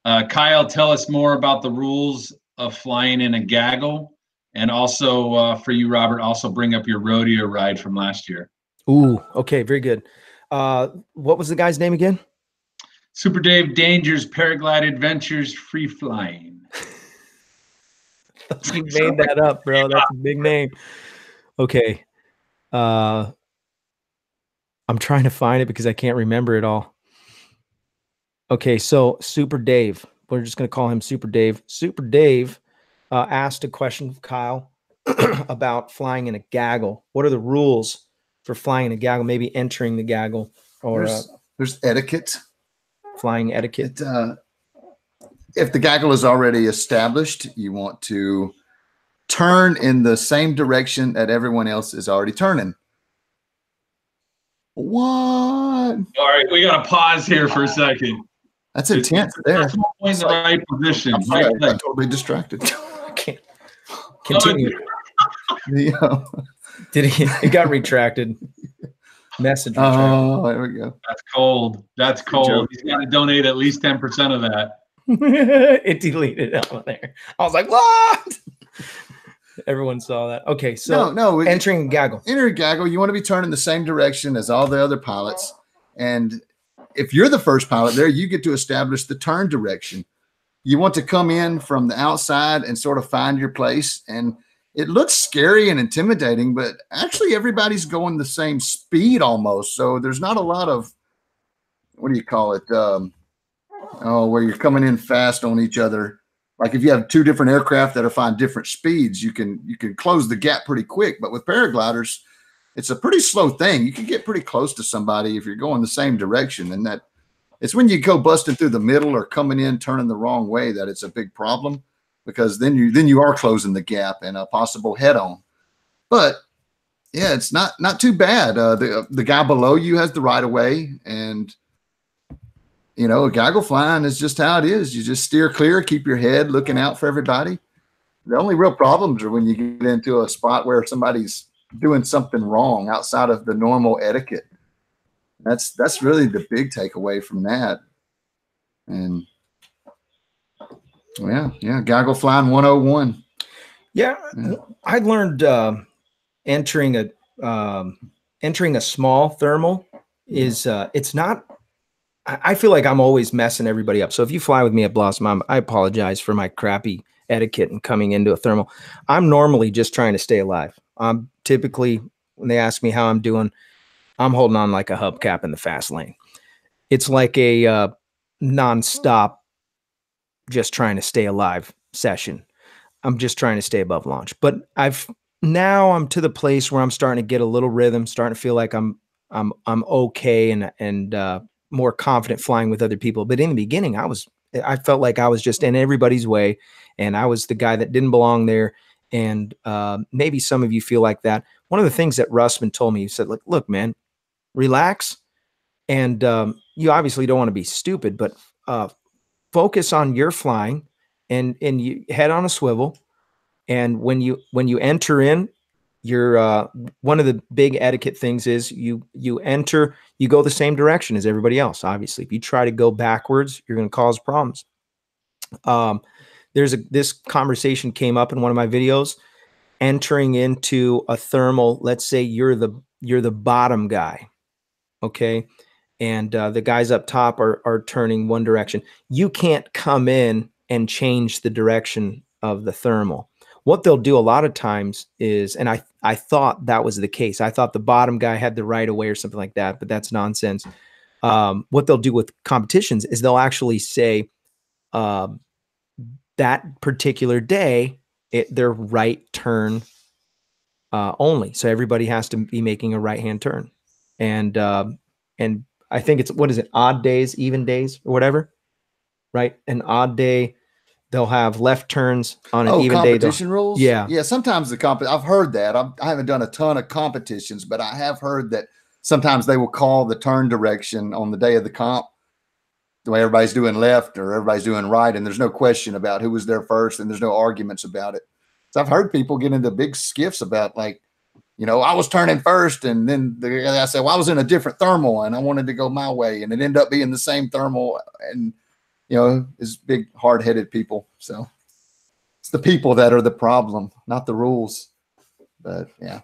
Kyle, tell us more about the rules of flying in a gaggle, and also for you, Robert, also bring up your rodeo ride from last year. Ooh, okay, very good. What was the guy's name again? Super Dave Dangers Paraglide Adventures Free Flying. You made that up, bro. That's a big name. Okay. I'm trying to find it because I can't remember it all. Okay, so Super Dave. We're just going to call him Super Dave. Super Dave asked a question of Kyle about flying in a gaggle. What are the rules for flying in a gaggle? Maybe entering the gaggle, or there's etiquette. Flying etiquette. If the gaggle is already established, you want to turn in the same direction that everyone else is already turning. What? All right, we got to pause here for a second. That's intense there. In the right position. I'm sorry, I'm totally distracted. Okay. Continue. Did he? It got retracted. Message. Oh, there we go. That's cold. That's cold. He's got to donate at least 10% of that. It deleted out there. I was like, what? Everyone saw that. Okay, so no, entering a gaggle. Enter a gaggle. You want to be turning the same direction as all the other pilots. And if you're the first pilot there, you get to establish the turn direction. You want to come in from the outside and sort of find your place. And it looks scary and intimidating, but actually everybody's going the same speed almost. So there's not a lot of, what do you call it? Where you're coming in fast on each other. Like if you have two different aircraft that are flying different speeds, you can close the gap pretty quick. But with paragliders, it's a pretty slow thing. You can get pretty close to somebody if you're going the same direction. And that it's when you go busting through the middle or coming in, turning the wrong way, that it's a big problem, because then you are closing the gap and a possible head on. But yeah, it's not too bad. The guy below you has the right of way, and gaggle flying is just how it is. You just steer clear, keep your head looking out for everybody. The only real problems are when you get into a spot where somebody's doing something wrong outside of the normal etiquette. That's really the big takeaway from that. And yeah, gaggle flying 101. Yeah. I learned entering a small thermal is it's not. I feel like I'm always messing everybody up. So if you fly with me at Blossom, I apologize for my crappy etiquette and coming into a thermal. I'm normally just trying to stay alive. I'm typically, when they ask me how I'm doing, I'm holding on like a hubcap in the fast lane. It's like a nonstop, just trying to stay alive session. I'm just trying to stay above launch. But now I'm to the place where I'm starting to get a little rhythm, starting to feel like I'm okay and more confident flying with other people. But in the beginning, I felt like I was just in everybody's way, and I was the guy that didn't belong there. And maybe some of you feel like that. One of the things that Russman told me, he said, look, man, relax. And you obviously don't want to be stupid, but focus on your flying, and you head on a swivel. And when you enter in, you're one of the big etiquette things is you enter, you go the same direction as everybody else. Obviously, if you try to go backwards, you're going to cause problems. This conversation came up in one of my videos, entering into a thermal. Let's say you're the bottom guy, okay, and the guys up top are turning one direction. You can't come in and change the direction of the thermal. What they'll do a lot of times is, and I thought that was the case. I thought the bottom guy had the right of way or something like that, but that's nonsense. What they'll do with competitions is they'll actually say that particular day, their right turn only. So everybody has to be making a right-hand turn. And I think it's, what is it? Odd days, even days or whatever, right? An odd day, they'll have left turns on an even day. Competition rules? Yeah. Yeah. Sometimes I've heard that. I haven't done a ton of competitions, but I have heard that sometimes they will call the turn direction on the day of the comp, the way everybody's doing left or everybody's doing right. And there's no question about who was there first, and there's no arguments about it. So I've heard people get into big skiffs about, like, you know, I was turning first, and then I said, well, I was in a different thermal and I wanted to go my way, and it ended up being the same thermal. And, you know, it's big, hard-headed people. So it's the people that are the problem, not the rules. But yeah.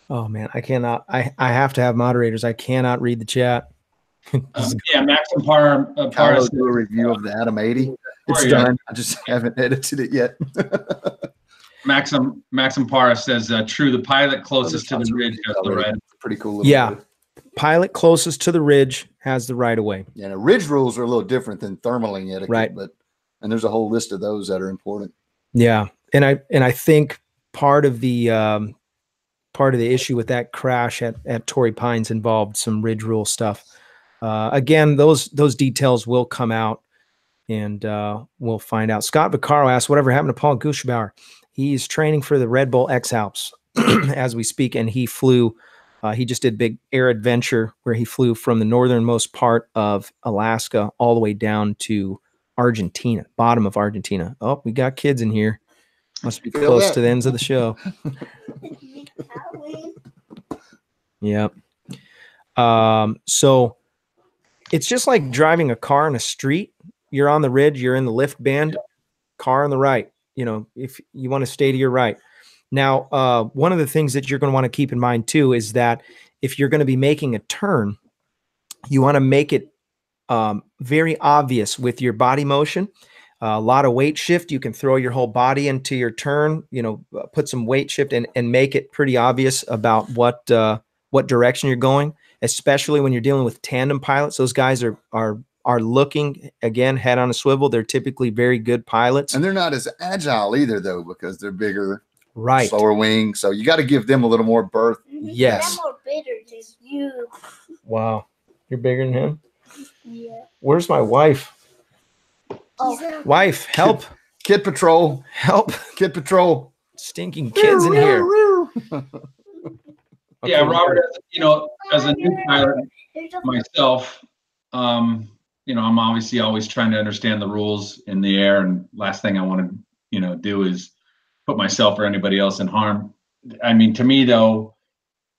Oh man, I cannot. I have to have moderators. I cannot read the chat. Yeah, Maxim Par. I'll do a review of the Atom 80. It's done. I just haven't edited it yet. Maxim Para says, true, the pilot closest to the ridge has the right. Pretty cool. Little Yeah. bit. Pilot closest to the ridge has the right of way. Yeah, the ridge rules are a little different than thermaling etiquette, Right. And there's a whole list of those that are important. Yeah. And I think part of the issue with that crash at Torrey Pines involved some ridge rule stuff. Again, those details will come out, and we'll find out. Scott Vaccaro asked, whatever happened to Paul Guschbauer? He's training for the Red Bull X Alps as we speak, and he flew. He just did big air adventure where he flew from the northernmost part of Alaska all the way down to Argentina, bottom of Argentina. Oh, we got kids in here. Must be close to the ends of the show. Yep. So it's just like driving a car in a street. You're on the ridge, you're in the lift band, car on the right. You know, if you want to stay to your right. Now, one of the things that you're going to want to keep in mind too is that if you're going to be making a turn, you want to make it very obvious with your body motion. A lot of weight shift. You can throw your whole body into your turn, you know, put some weight shift and make it pretty obvious about what direction you're going, especially when you're dealing with tandem pilots. Those guys are looking, again, head on a swivel. They're typically very good pilots. And they're not as agile either, though, because they're bigger, right, slower wings. So you got to give them a little more berth. Yes. I'm more bigger than you. Wow. You're bigger than him? Yeah. Where's my wife? Oh. Wife, help. Kid Patrol. Help. Kid Patrol. Stinking kids in here. Yeah, Robert, you know, as a new pilot myself, you know, I'm obviously always trying to understand the rules in the air, and last thing I want to, you know, do is put myself or anybody else in harm. I mean, to me though,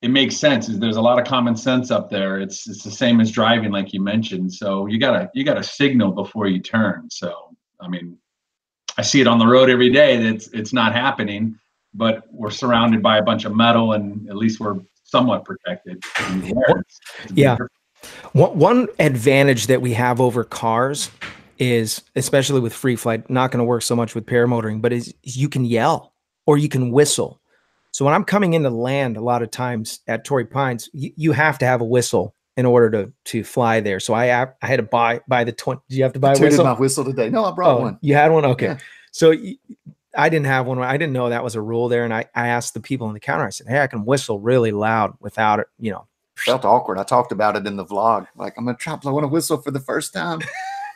it makes sense. There's a lot of common sense up there. It's the same as driving, like you mentioned. So you gotta signal before you turn. So I mean, I see it on the road every day that it's not happening, but we're surrounded by a bunch of metal, and at least we're somewhat protected. Yeah. One advantage that we have over cars is, especially with free flight, not going to work so much with paramotoring, but is you can yell or you can whistle. So when I'm coming into land, a lot of times at Torrey Pines, you have to have a whistle in order to fly there. So I had to buy the 20. Do you have to buy a whistle? My whistle today. No, I brought one. You had one? Okay. Yeah. So I didn't have one. I didn't know that was a rule there. And I asked the people on the counter, I said, hey, I can whistle really loud without it, you know. Felt awkward. I talked about it in the vlog. Like, I'm going to try blowing a whistle for the first time.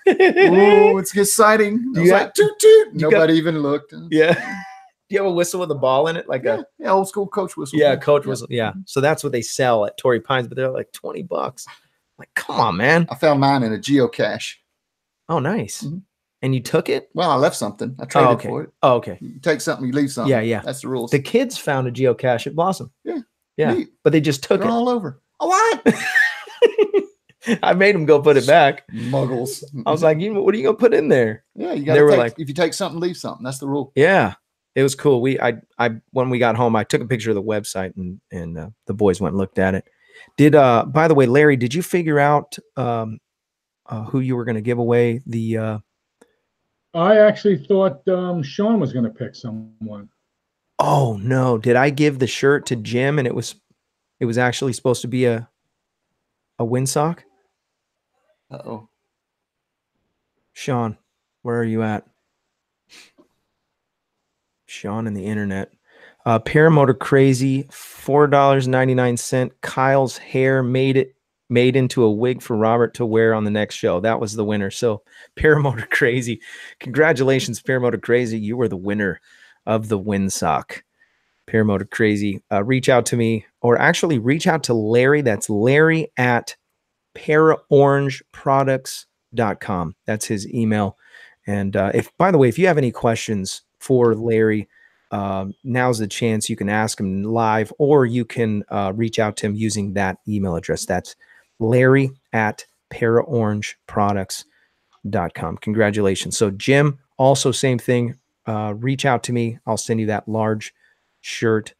Ooh, it's exciting. I was like, toot, toot. Nobody even looked. Yeah. Do you have a whistle with a ball in it? Like yeah, old school coach whistle. Yeah, coach whistle. Yeah. So that's what they sell at Torrey Pines, but they're like $20. Like, come on, man. I found mine in a geocache. Oh, nice. Mm-hmm. And you took it? Well, I left something. I traded for it. Oh, okay. You take something, you leave something. Yeah, yeah. That's the rules. The kids found a geocache at Blossom. Yeah. Yeah. Neat. But they just took They're it. all over. Oh, what? I made him go put it back. Muggles. I was like, what are you gonna put in there? Yeah, you They got were to like- if you take something, leave something. That's the rule. Yeah, it was cool. When we got home, I took a picture of the website and the boys went and looked at it. By the way, Larry, did you figure out who you were going to give away the? I actually thought Sean was going to pick someone. Oh no! Did I give the shirt to Jim and it was actually supposed to be a windsock? Uh-oh. Sean, where are you at? Sean and the internet. Paramotor Crazy, $4.99. Kyle's hair made into a wig for Robert to wear on the next show. That was the winner. So Paramotor Crazy, congratulations, Paramotor Crazy. You were the winner of the windsock. Paramotor Crazy. Reach out to me, or actually reach out to Larry. That's Larry at paraorangeproducts.com. That's his email. And by the way, if you have any questions for Larry, now's the chance. You can ask him live, or you can reach out to him using that email address. That's Larry at paraorangeproducts.com. Congratulations. So Jim, also same thing. Reach out to me. I'll send you that large shirt.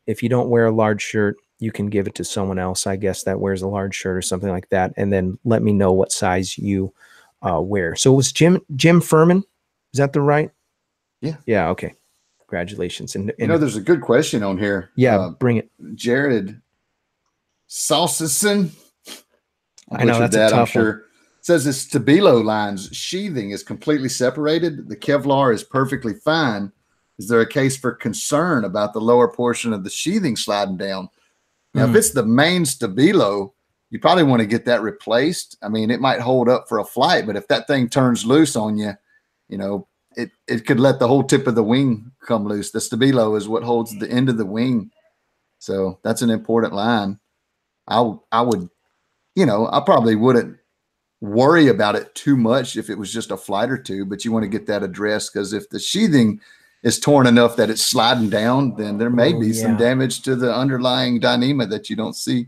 If you don't wear a large shirt, you can give it to someone else, I guess, that wears a large shirt or something like that. And then let me know what size you wear. So it was Jim Furman. Is that the right? Yeah. Yeah. Okay. Congratulations. And there's a good question on here. Yeah, bring it. Jared Salsison. I know that's a tough one. Says this Stabilo line's sheathing is completely separated. The Kevlar is perfectly fine. Is there a case for concern about the lower portion of the sheathing sliding down? Now, if it's the main Stabilo, you probably want to get that replaced. I mean, it might hold up for a flight, but if that thing turns loose on you, it could let the whole tip of the wing come loose. The Stabilo is what holds the end of the wing. So that's an important line. I probably wouldn't worry about it too much if it was just a flight or two, but you want to get that addressed, because if the sheathing is torn enough that it's sliding down, then there may be some damage to the underlying Dyneema that you don't see.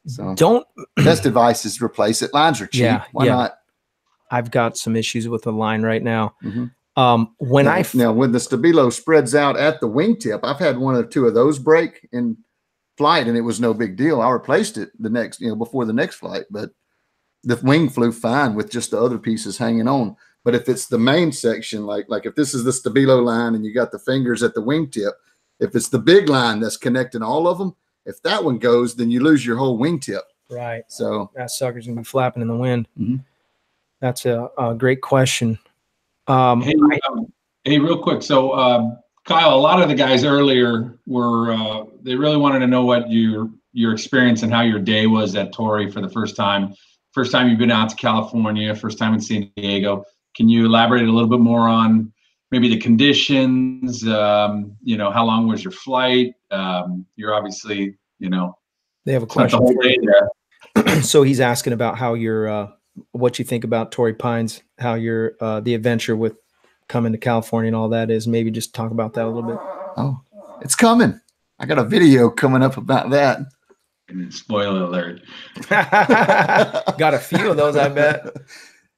So best advice is replace it. Lines are cheap. Yeah, Why not? I've got some issues with the line right now. Mm-hmm. When the Stabilo spreads out at the wingtip, I've had one or two of those break in flight, and it was no big deal. I replaced it before the next flight, but the wing flew fine with just the other pieces hanging on. But if it's the main section, like if this is the Stabilo line and you got the fingers at the wingtip, if it's the big line that's connecting all of them, if that one goes, then you lose your whole wingtip. Right. So that sucker's gonna be flapping in the wind. Mm-hmm. That's a great question. Hey, real quick. So, Kyle, a lot of the guys earlier were they really wanted to know what your experience and how your day was at Torrey for the first time. First time you've been out to California, first time in San Diego. Can you elaborate a little bit more on maybe the conditions? How long was your flight? You're obviously, they have a question the whole day there. So he's asking about how what you think about Torrey Pines, how your the adventure with coming to California and all that is. Maybe just talk about that a little bit. Oh, it's coming. I got a video coming up about that. Spoiler alert. Got a few of those, I bet.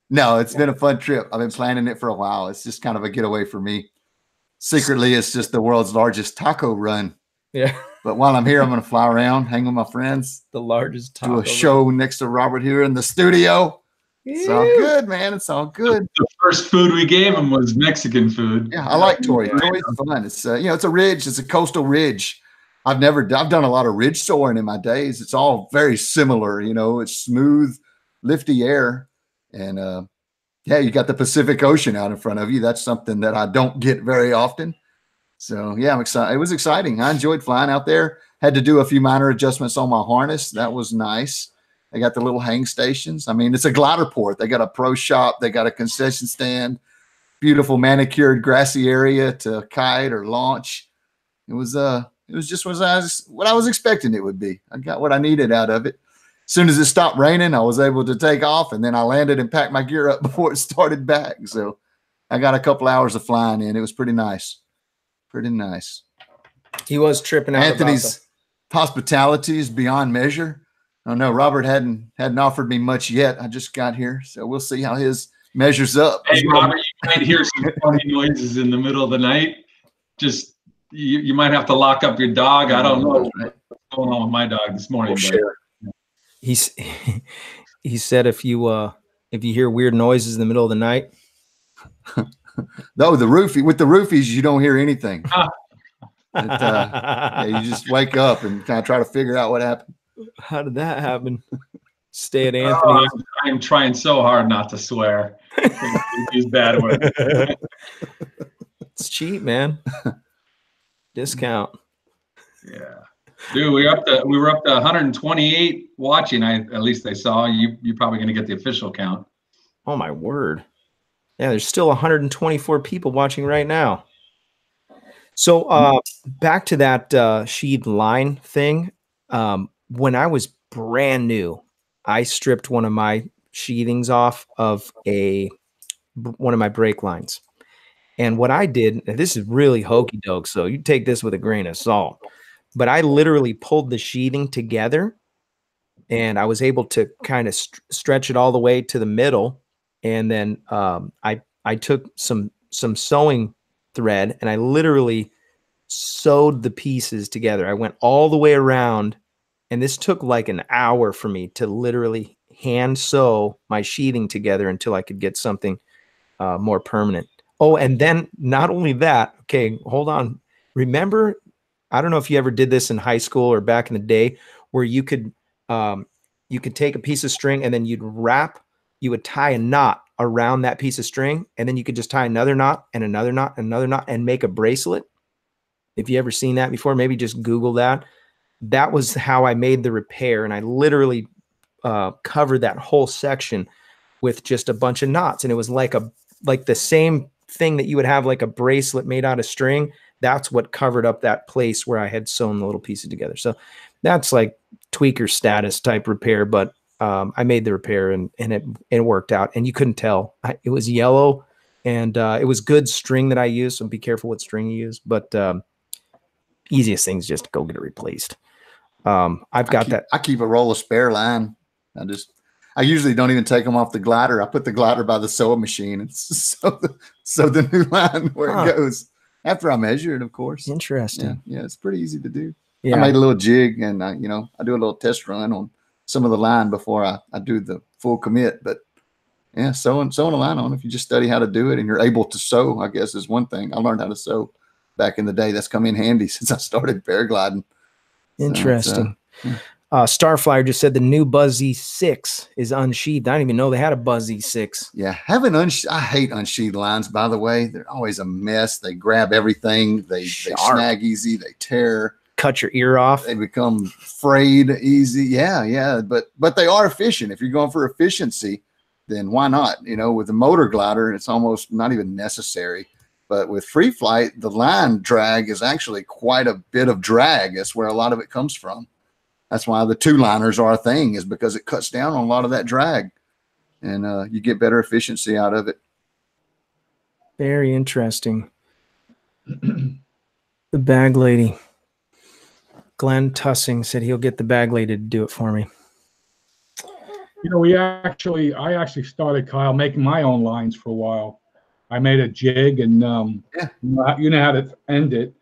No, it's been a fun trip. I've been planning it for a while. It's just kind of a getaway for me. Secretly, it's just the world's largest taco run. Yeah. But while I'm here, I'm going to fly around, hang with my friends. The largest taco do a show next to Robert here in the studio. It's all good, man. It's all good. The first food we gave him was Mexican food. Yeah, I like Torrey. Torrey's fun. It's it's a ridge. It's a coastal ridge. I've done a lot of ridge soaring in my days. It's all very similar. It's smooth, lifty air, and you got the Pacific Ocean out in front of you. That's something that I don't get very often. So yeah, I'm excited. It was exciting. I enjoyed flying out there. Had to do a few minor adjustments on my harness. That was nice. They got the little hang stations. I mean, it's a glider port. They got a pro shop. They got a concession stand, beautiful manicured grassy area to kite or launch. It was just what I was expecting it would be. I got what I needed out of it. As soon as it stopped raining, I was able to take off, and then I landed and packed my gear up before it started back. So I got a couple hours of flying in. It was pretty nice. Pretty nice. He was tripping out. Anthony's hospitality is beyond measure. Oh no, Robert hadn't offered me much yet. I just got here, so we'll see how his measures up. Hey, Robert, you might hear some funny noises in the middle of the night. Just you might have to lock up your dog. I don't know what's going on with my dog this morning. But He said if you hear weird noises in the middle of the night. No, with the roofies, you don't hear anything. Yeah, you just wake up and kind of try to figure out what happened. How did that happen? Stay at Anthony's. I'm trying so hard not to swear. Use bad words. It's cheap, man. Discount. Yeah, dude, we were up to 128 watching. At least I saw you. You're probably going to get the official count. Oh my word! Yeah, there's still 124 people watching right now. So back to that sheathed line thing. When I was brand new, I stripped one of my sheathings off of one of my brake lines. And what I did, and this is really hokey doke, so you take this with a grain of salt, but I literally pulled the sheathing together and I was able to kind of stretch it all the way to the middle. And then I took some sewing thread and I literally sewed the pieces together. I went all the way around, and this took like an hour for me to literally hand sew my sheathing together until I could get something more permanent. Oh, and then not only that, okay, hold on. Remember, I don't know if you ever did this in high school or back in the day, where you could take a piece of string and then you would tie a knot around that piece of string, and then you could just tie another knot and another knot and another knot and make a bracelet. If you ever seen that before, maybe just Google that. That was how I made the repair, and I literally covered that whole section with just a bunch of knots, and it was like the same thing that you would have like a bracelet made out of string. That's what covered up that place where I had sewn the little pieces together. So that's like tweaker status type repair, but I made the repair and it worked out, and you couldn't tell. It was yellow, and it was good string that I used, so be careful what string you use, but easiest thing is just to go get it replaced. I keep a roll of spare line. I usually don't even take them off the glider. I put the glider by the sewing machine and sew the new line where it goes after I measure it, of course. Interesting. Yeah, it's pretty easy to do. Yeah. I made a little jig, and I do a little test run on some of the line before I do the full commit. But yeah, sewing a line on, if you just study how to do it and you're able to sew, I guess is one thing. I learned how to sew back in the day. That's come in handy since I started paragliding. Interesting. Starflyer just said the new Buzz Z6 is unsheathed. I didn't even know they had a Buzz Z6. Yeah, I hate unsheathed lines, by the way. They're always a mess. They grab everything. They snag easy. They tear. Cut your ear off. They become frayed easy. Yeah. But they are efficient. If you're going for efficiency, then why not? With a motor glider, it's almost not even necessary. But with free flight, the line drag is actually quite a bit of drag. That's where a lot of it comes from. That's why the two-liners are a thing, is because it cuts down on a lot of that drag, and you get better efficiency out of it. Very interesting. The bag lady. Glenn Tussing said he'll get the bag lady to do it for me. I actually started, Kyle, making my own lines for a while. I made a jig, and you know how to end it.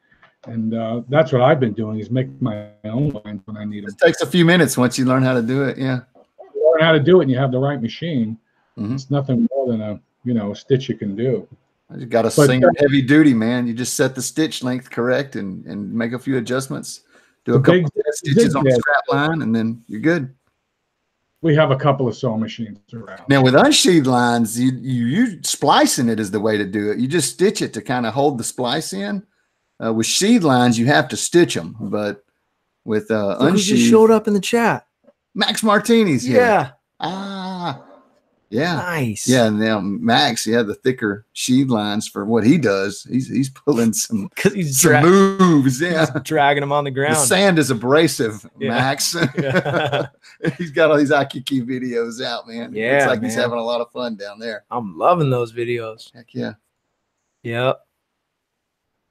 And that's what I've been doing, is make my own lines when I need them. It takes a few minutes once you learn how to do it. Yeah. You learn how to do it and you have the right machine. It's nothing more than a stitch you can do. You got a Singer heavy duty, man. You just set the stitch length correct and make a few adjustments. Do a couple of stitches on the strap line, and then you're good. We have a couple of sewing machines around. Now with unsheathed lines, you splicing it is the way to do it. You just stitch it to kind of hold the splice in. With sheath lines, you have to stitch them, but with unsheathed, just showed up in the chat. Max Martinis, yeah. Yeah, nice. Yeah, now Max, the thicker sheath lines for what he does. He's pulling some moves. Yeah, he's dragging them on the ground. The sand is abrasive, Max. Yeah. He's got all these IQQ videos out, man. Yeah, it's like he's having a lot of fun down there. I'm loving those videos. Heck yeah. Yep.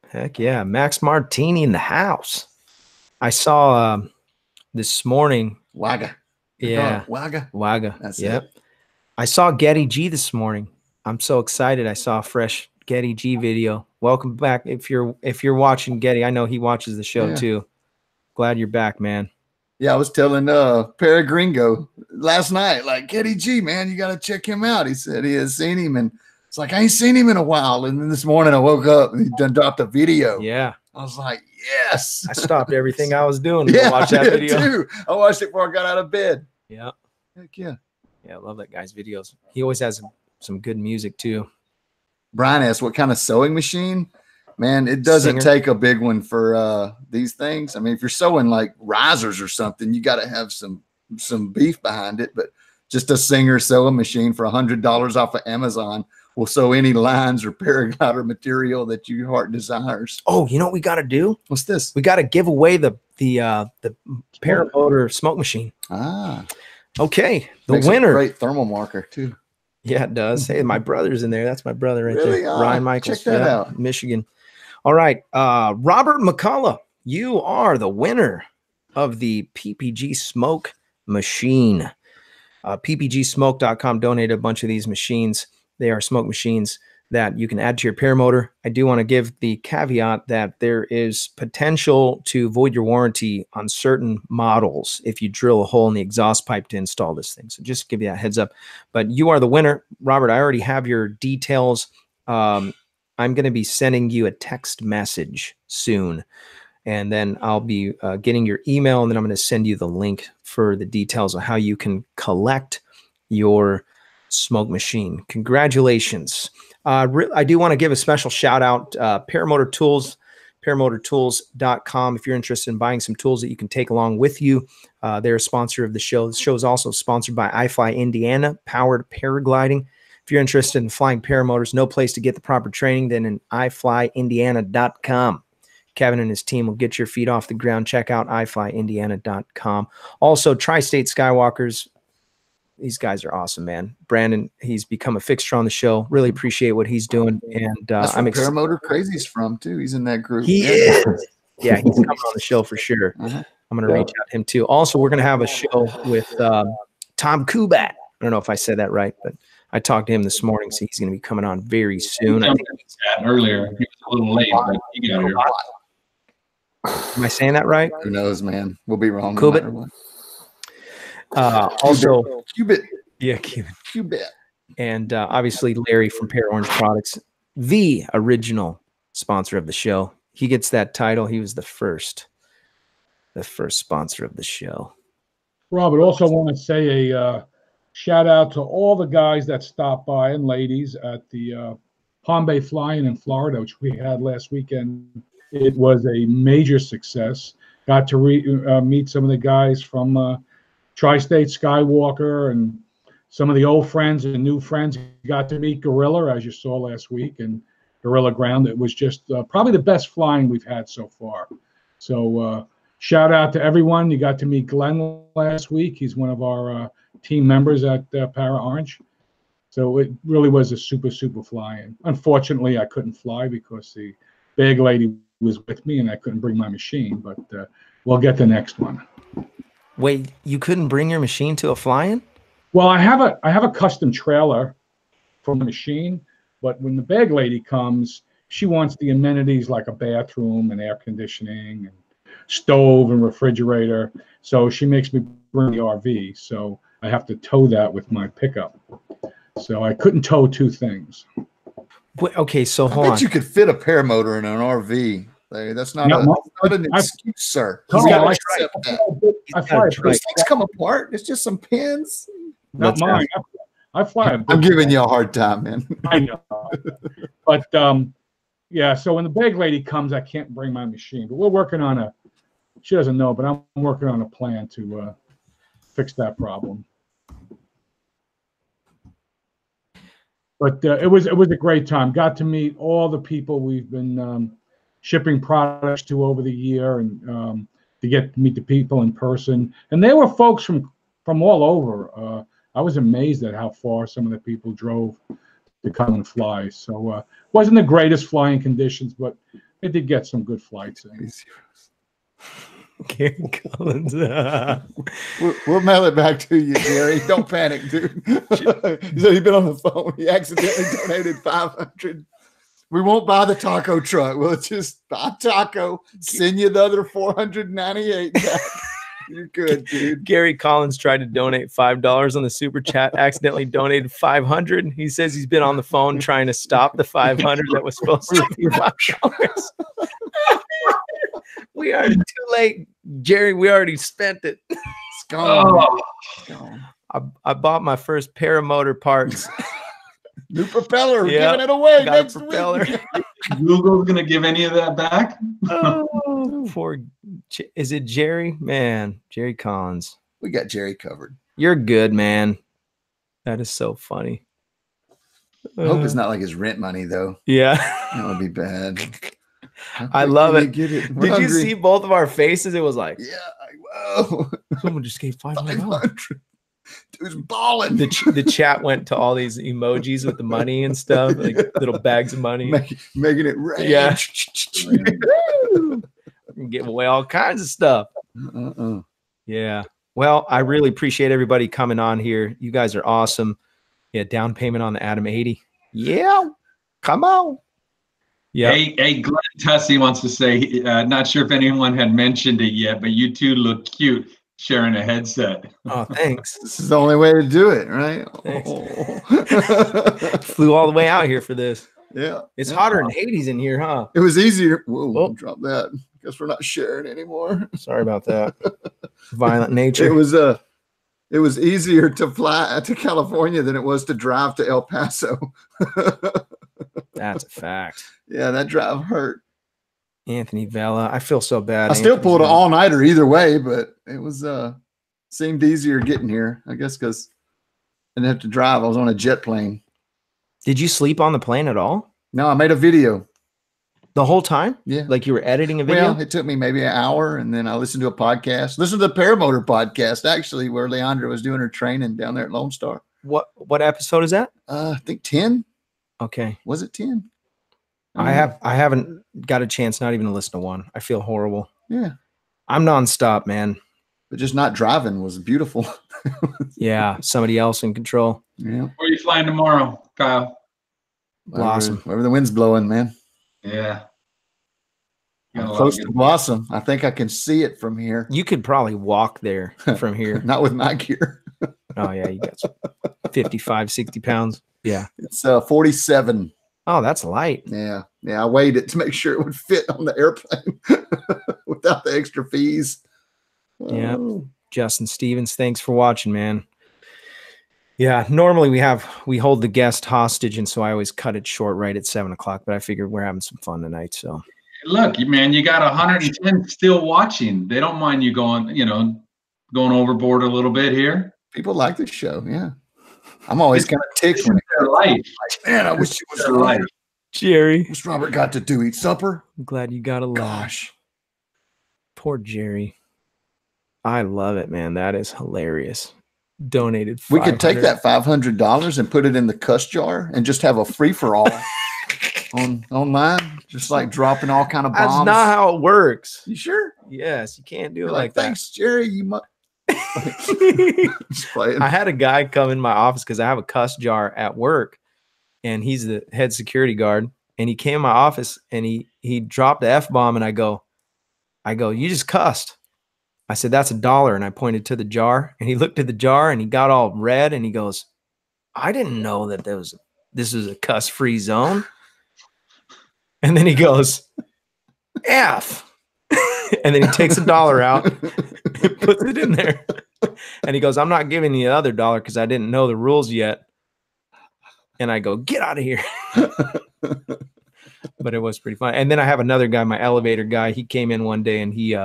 Heck yeah. Max Martini in the house. I saw this morning. Wagga. Yeah. Wagga. Wagga. That's Yep. it. I saw Getty G this morning. I'm so excited. I saw a fresh Getty G video. Welcome back. If you're watching Getty, I know he watches the show Yeah. too. Glad you're back, man. Yeah, I was telling Paragringo last night, like, Getty G, man, you got to check him out. He said he has seen him, and it's like, I ain't seen him in a while. And then this morning I woke up and he done dropped a video. Yeah. I was like, yes. I stopped everything I was doing to Yeah, watch that I did video. too. I watched it before I got out of bed. Yeah. Heck yeah. Yeah, I love that guy's videos. He always has some good music too. Brian asked what kind of sewing machine. Man, it doesn't Singer. take a big one for these things. I mean, if you're sewing like risers or something, you got to have some beef behind it. But just a Singer sewing machine for $100 off of Amazon will sew any lines or paraglider material that your heart desires. Oh, you know what we got to do? What's this? We got to give away the Paramotor smoke machine. Ah, Okay, the makes a winner. great thermal marker too. Yeah, it does. Hey, my brother's in there. That's my brother right Really? there. Ah, Ryan Michaels. check that Yeah, out. Michigan. All right. Robert McCullough, you are the winner of the PPG smoke machine. PPGsmoke.com donated a bunch of these machines. They are smoke machines that you can add to your paramotor. I do want to give the caveat that there is potential to void your warranty on certain models if you drill a hole in the exhaust pipe to install this thing. So just give you that heads up. But you are the winner. Robert, I already have your details. I'm going to be sending you a text message soon. And then I'll be getting your email, and then I'm going to send you the link for the details of how you can collect your smoke machine. Congratulations. I do want to give a special shout out, Paramotor Tools, paramotortools.com. If you're interested in buying some tools that you can take along with you, they're a sponsor of the show. The show is also sponsored by iFly Indiana, powered paragliding. If you're interested in flying paramotors, no place to get the proper training than in iflyindiana.com. Kevin and his team will get your feet off the ground. Check out iflyindiana.com. Also, Tri-State Skywalkers. These guys are awesome, man. Brandon, he's become a fixture on the show. Really appreciate what he's doing. And That's I'm where excited. Paramotor Crazy's from too. He's in that group. He is. Yeah, he's coming on the show for sure. Uh-huh. I'm going to reach out to him too. Also, we're going to have a show with Tom Kubat. I don't know if I said that right, but I talked to him this morning, so he's going to be coming on very soon. I think, Earlier, he was a little late, but he got here. am I saying that right? Who knows, man? We'll be wrong. Kubit. No matter what. Also, Qubit. yeah, Cuban. Qubit. And obviously Larry from Pear Orange Products, the original sponsor of the show. He gets that title. He was the first sponsor of the show. Robert, also want to say a shout out to all the guys that stopped by and ladies at the Palm Bay Fly-In in Florida, which we had last weekend. It was a major success. Got to meet some of the guys from Tri-State Skywalker and some of the old friends and new friends. Got to meet Gorilla, as you saw last week, and Gorilla Ground. It was just probably the best flying we've had so far. So shout out to everyone. You got to meet Glenn last week. He's one of our team members at Para Orange. So it really was a super fly-in. Unfortunately, I couldn't fly because the bag lady was with me and I couldn't bring my machine, but we'll get the next one. Wait, you couldn't bring your machine to a fly-in? Well, I have a custom trailer for my machine, but when the bag lady comes, she wants the amenities like a bathroom and air conditioning and stove and refrigerator. So she makes me bring the RV. So I have to tow that with my pickup. So I couldn't tow two things. Wait, okay, so I hold on. bet you could fit a paramotor in an RV. That's not, No, not an excuse, sir. No, You gotta I- accept that. I fly a big, Those things come apart. It's just some pins. not mine. I fly a big. I'm giving you a hard time, man. I know. But yeah, so when the bag lady comes, I can't bring my machine. But we're working on she doesn't know, but I'm working on a plan to fix that problem. But it was a great time. Got to meet all the people we've been shipping products to over the year, and to get to meet the people in person. And they were folks from all over. I was amazed at how far some of the people drove to come and fly. So wasn't the greatest flying conditions, but it did get some good flights in. Gary Collins. We'll mail it back to you, Gary. Don't panic, dude. So he's been on the phone. He accidentally donated 500. We won't buy the taco truck. We'll just buy taco, send you the other 498 back. You're good, dude. Gary Collins tried to donate $5 on the super chat, accidentally donated 500. He says he's been on the phone trying to stop the 500 that was supposed to be $5. We are too late, Jerry. We already spent it. It's gone. Oh. It's gone. I bought my first paramotor parts. New propeller. We're Yep. giving it away Got a next propeller. week. Google's gonna give any of that back? Oh, poor. Is it Jerry? Man, Jerry Collins. We got Jerry covered. You're good, man. That is so funny. I hope it's not like his rent money, though. Yeah. That would be bad. I love it. Get it. Did you see both of our faces? It was like, Yeah. Whoa. someone just gave $500. 500. Dude's balling. The chat went to all these emojis with the money and stuff, like little bags of money. Making it rain. Yeah. Give away all kinds of stuff. Yeah. Well, I really appreciate everybody coming on here. You guys are awesome. Yeah, down payment on the Adam 80. Yeah. Come on. Yeah. Hey, Glenn Tussey wants to say, not sure if anyone had mentioned it yet, but you two look cute sharing a headset. Oh, thanks. This is the only way to do it, right? Thanks. Oh. Flew all the way out here for this. Yeah. It's hotter than Hades in here, huh? It was easier. Whoa, Oh. drop that. Guess we're not sharing anymore. Sorry about that. Violent nature. It was easier to fly to California than it was to drive to El Paso. That's a fact. Yeah, that drive hurt. Anthony Vella. I feel so bad. I still Anthony pulled an Vella. all-nighter either way, but it was seemed easier getting here, I guess, because I didn't have to drive. I was on a jet plane. Did you sleep on the plane at all? No, I made a video. The whole time? Yeah. Like you were editing a video? Well, it took me maybe an hour, and then I listened to a podcast. Listened to the Paramotor podcast, actually, where Leandra was doing her training down there at Lone Star. What episode is that? I think 10. Okay. Was it 10? I haven't got a chance not even to listen to one. I feel horrible. Yeah. I'm nonstop, man. But just not driving was beautiful. Yeah. Somebody else in control. Yeah. Where are you flying tomorrow, Kyle? Blossom. Wherever the wind's blowing, man. Yeah. I'm close to Blossom. I think I can see it from here. You could probably walk there from here. Not with my gear. Oh, yeah. You got 55, 60 pounds. Yeah. It's 47. Oh, that's light. Yeah. Yeah. I weighed it to make sure it would fit on the airplane without the extra fees. Yeah. Oh. Justin Stevens, thanks for watching, man. Yeah, normally we hold the guest hostage, and so I always cut it short right at 7 o'clock, but I figured we're having some fun tonight. So Look, man, you got 110 still watching. They don't mind you going overboard a little bit here. People like the show. Yeah. I'm always kind of ticked when Their life. man, I wish it was Their life. Jerry, wish Robert got to eat supper. I'm glad you got a laugh. Gosh. Poor Jerry. I love it, man. That is hilarious. Donated. We could take 500. that $500 and put it in the cuss jar and just have a free for all online, just like dropping all kind of bombs. That's not how it works. You sure? Yes, you can't do You're it like, like thanks, Jerry. You must. that. Just playing. I had a guy come in my office because I have a cuss jar at work, and he's the head security guard. And he came in my office and he dropped the F-bomb, and I go, you just cussed. I said, that's $1. And I pointed to the jar, and he looked at the jar and he got all red and he goes, I didn't know that this was a cuss free zone. And then he goes, F. And then he takes $1 out and puts it in there. And he goes, I'm not giving you the other $1 because I didn't know the rules yet. And I go, get out of here. But it was pretty fun. And then I have another guy, my elevator guy. He came in one day and he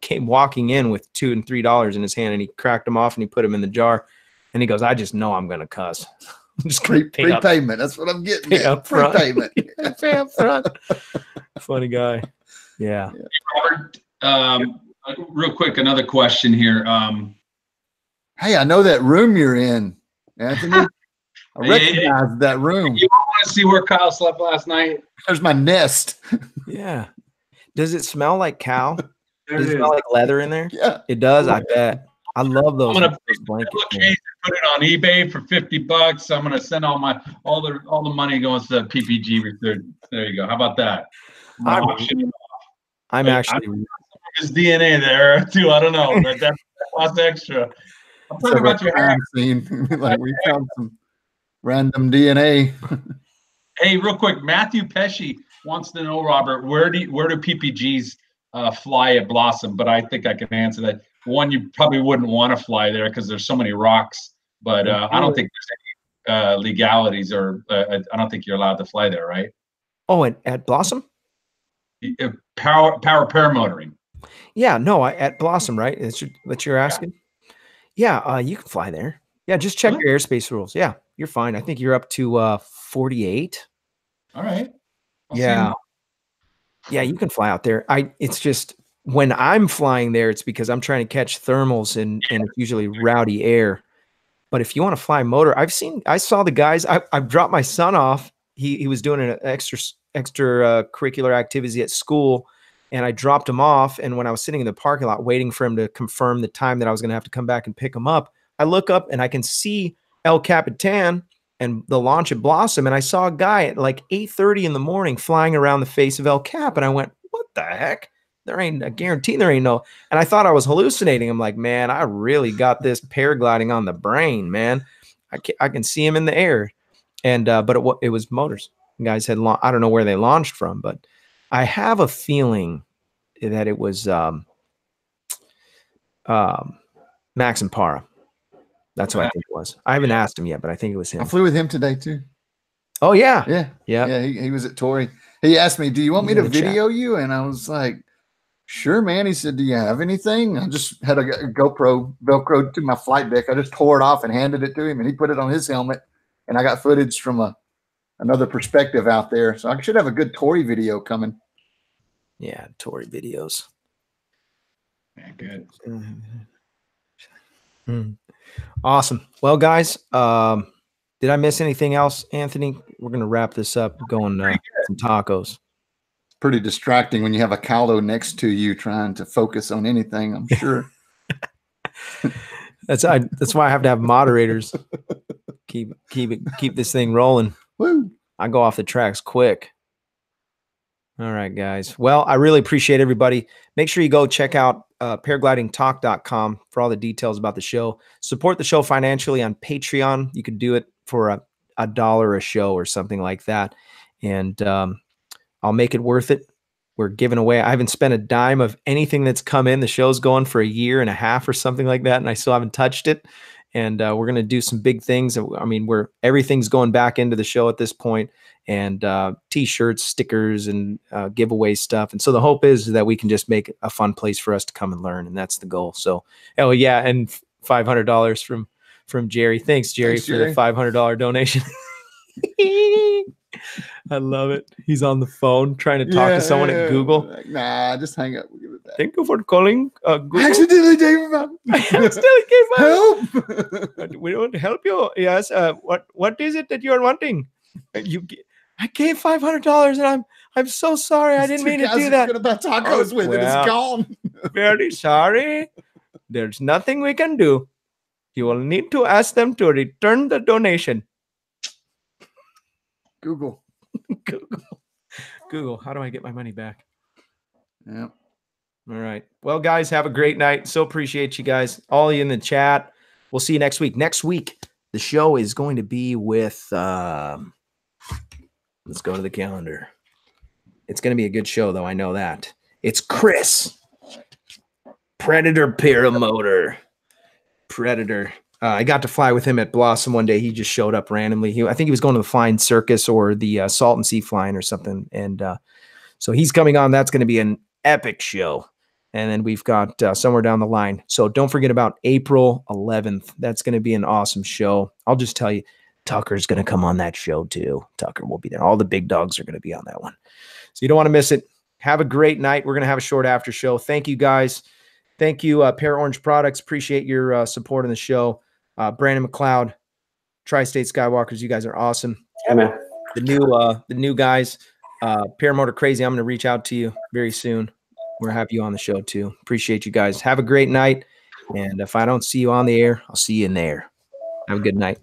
came walking in with $2 and $3 in his hand, and he cracked them off and he put them in the jar. And he goes, I just know I'm going to cuss. I'm just going to pay up. Prepayment. That's what I'm getting. Pay up front. Prepayment. Pay up front. Funny guy. Yeah. Robert, real quick, another question here. Hey, I know that room you're in, Anthony. I recognize that room. You want to see where Kyle slept last night? There's my nest. Yeah. Does it smell like cow? There Does it it is. smell like leather in there? Yeah. It does. I bet. I love those, I'm gonna those blankets. Look, hey, put it on eBay for $50. I'm gonna send all the money goes to PPG research. There you go. How about that? I'm gonna auction it. I'm Hey, actually His DNA there too. I don't know. That costs extra. I'm talking about your hair. crime scene. Like we found some random DNA. Hey, real quick, Matthew Pesci wants to know, Robert, where do PPGs fly at Blossom? But I think I can answer that. One, you probably wouldn't want to fly there because there's so many rocks. But I don't think there's any legalities, or I don't think you're allowed to fly there, right? Oh, at Blossom? Power paramotoring. Yeah, no, at Blossom, right? That's you're asking. Yeah, you can fly there. Yeah, just check your airspace rules. Yeah, you're fine. I think you're up to 48. All right. Yeah, you can fly out there. It's just when I'm flying there, it's because I'm trying to catch thermals and it's usually rowdy air. But if you want to fly motor, I saw the guys. I've dropped my son off. He was doing an extra curricular activity at school, and I dropped him off. And when I was sitting in the parking lot waiting for him to confirm the time that I was going to have to come back and pick him up, I look up and I can see El Capitan and the launch at Blossom. And I saw a guy at like 8:30 in the morning flying around the face of El Cap. And I went, what the heck? I guarantee there ain't no. And I thought I was hallucinating. I'm like, man, I really got this paragliding on the brain, man. I can see him in the air. And, but it was motors. The guys had, I don't know where they launched from, but I have a feeling that it was Max and Para. That's what I think it was. I haven't asked him yet, but I think it was him. I flew with him today too. Oh yeah. Yeah. Yeah. Yeah. He was at Torrey. He asked me, do you want me to video you? And I was like, sure, man. He said, do you have anything? I just had a GoPro Velcro to my flight deck. I just tore it off and handed it to him, and he put it on his helmet. And I got footage from another perspective out there. So I should have a good Torrey video coming. Yeah, Torrey videos. Yeah, good. Awesome. Well, guys, did I miss anything else, Anthony? We're going to wrap this up going some tacos. Pretty distracting when you have a caldo next to you trying to focus on anything, I'm sure. That's why I have to have moderators. Keep this thing rolling. Woo. I go off the tracks quick. All right, guys. Well, I really appreciate everybody. Make sure you go check out paraglidingtalk.com for all the details about the show. Support the show financially on Patreon. You could do it for $1 a show or something like that. And I'll make it worth it. We're giving away. I haven't spent a dime of anything that's come in. The show's going for 1.5 years or something like that, and I still haven't touched it. And we're going to do some big things. I mean, everything's going back into the show at this point, and T-shirts, stickers, and giveaway stuff. And so the hope is that we can just make a fun place for us to come and learn, and that's the goal. So, oh yeah, and $500 from Jerry. Thanks, Jerry, for the $500 donation. I love it. He's on the phone trying to talk to someone at Google. Nah, just hang up. We'll give it back. Thank you for calling Google. I accidentally gave him up. Help! We don't help you. Yes. What is it that you're wanting? I gave $500, and I'm so sorry. I didn't mean to do that. Going to buy tacos with it. It's gone. Very sorry. There's nothing we can do. You will need to ask them to return the donation. Google. Google. How do I get my money back? Yeah. All right. Well, guys, have a great night. So appreciate you guys. All of you in the chat. We'll see you next week. Next week, the show is going to be with, let's go to the calendar. It's going to be a good show, though. I know that. It's Chris. Predator Paramotor. Predator. I got to fly with him at Blossom one day. He just showed up randomly. I think he was going to the Flying Circus or the Salton Sea Flying or something. And so he's coming on. That's going to be an epic show. And then we've got somewhere down the line. So don't forget about April 11th. That's going to be an awesome show. I'll just tell you, Tucker's going to come on that show too. Tucker will be there. All the big dogs are going to be on that one. So you don't want to miss it. Have a great night. We're going to have a short after show. Thank you, guys. Thank you, Para Orange Products. Appreciate your support on the show. Brandon McCloud, Tri-State Skywalkers, you guys are awesome. Yeah, man. The new guys, Paramotor Crazy, I'm going to reach out to you very soon. We'll have you on the show too. Appreciate you guys. Have a great night. And if I don't see you on the air, I'll see you in there. Have a good night.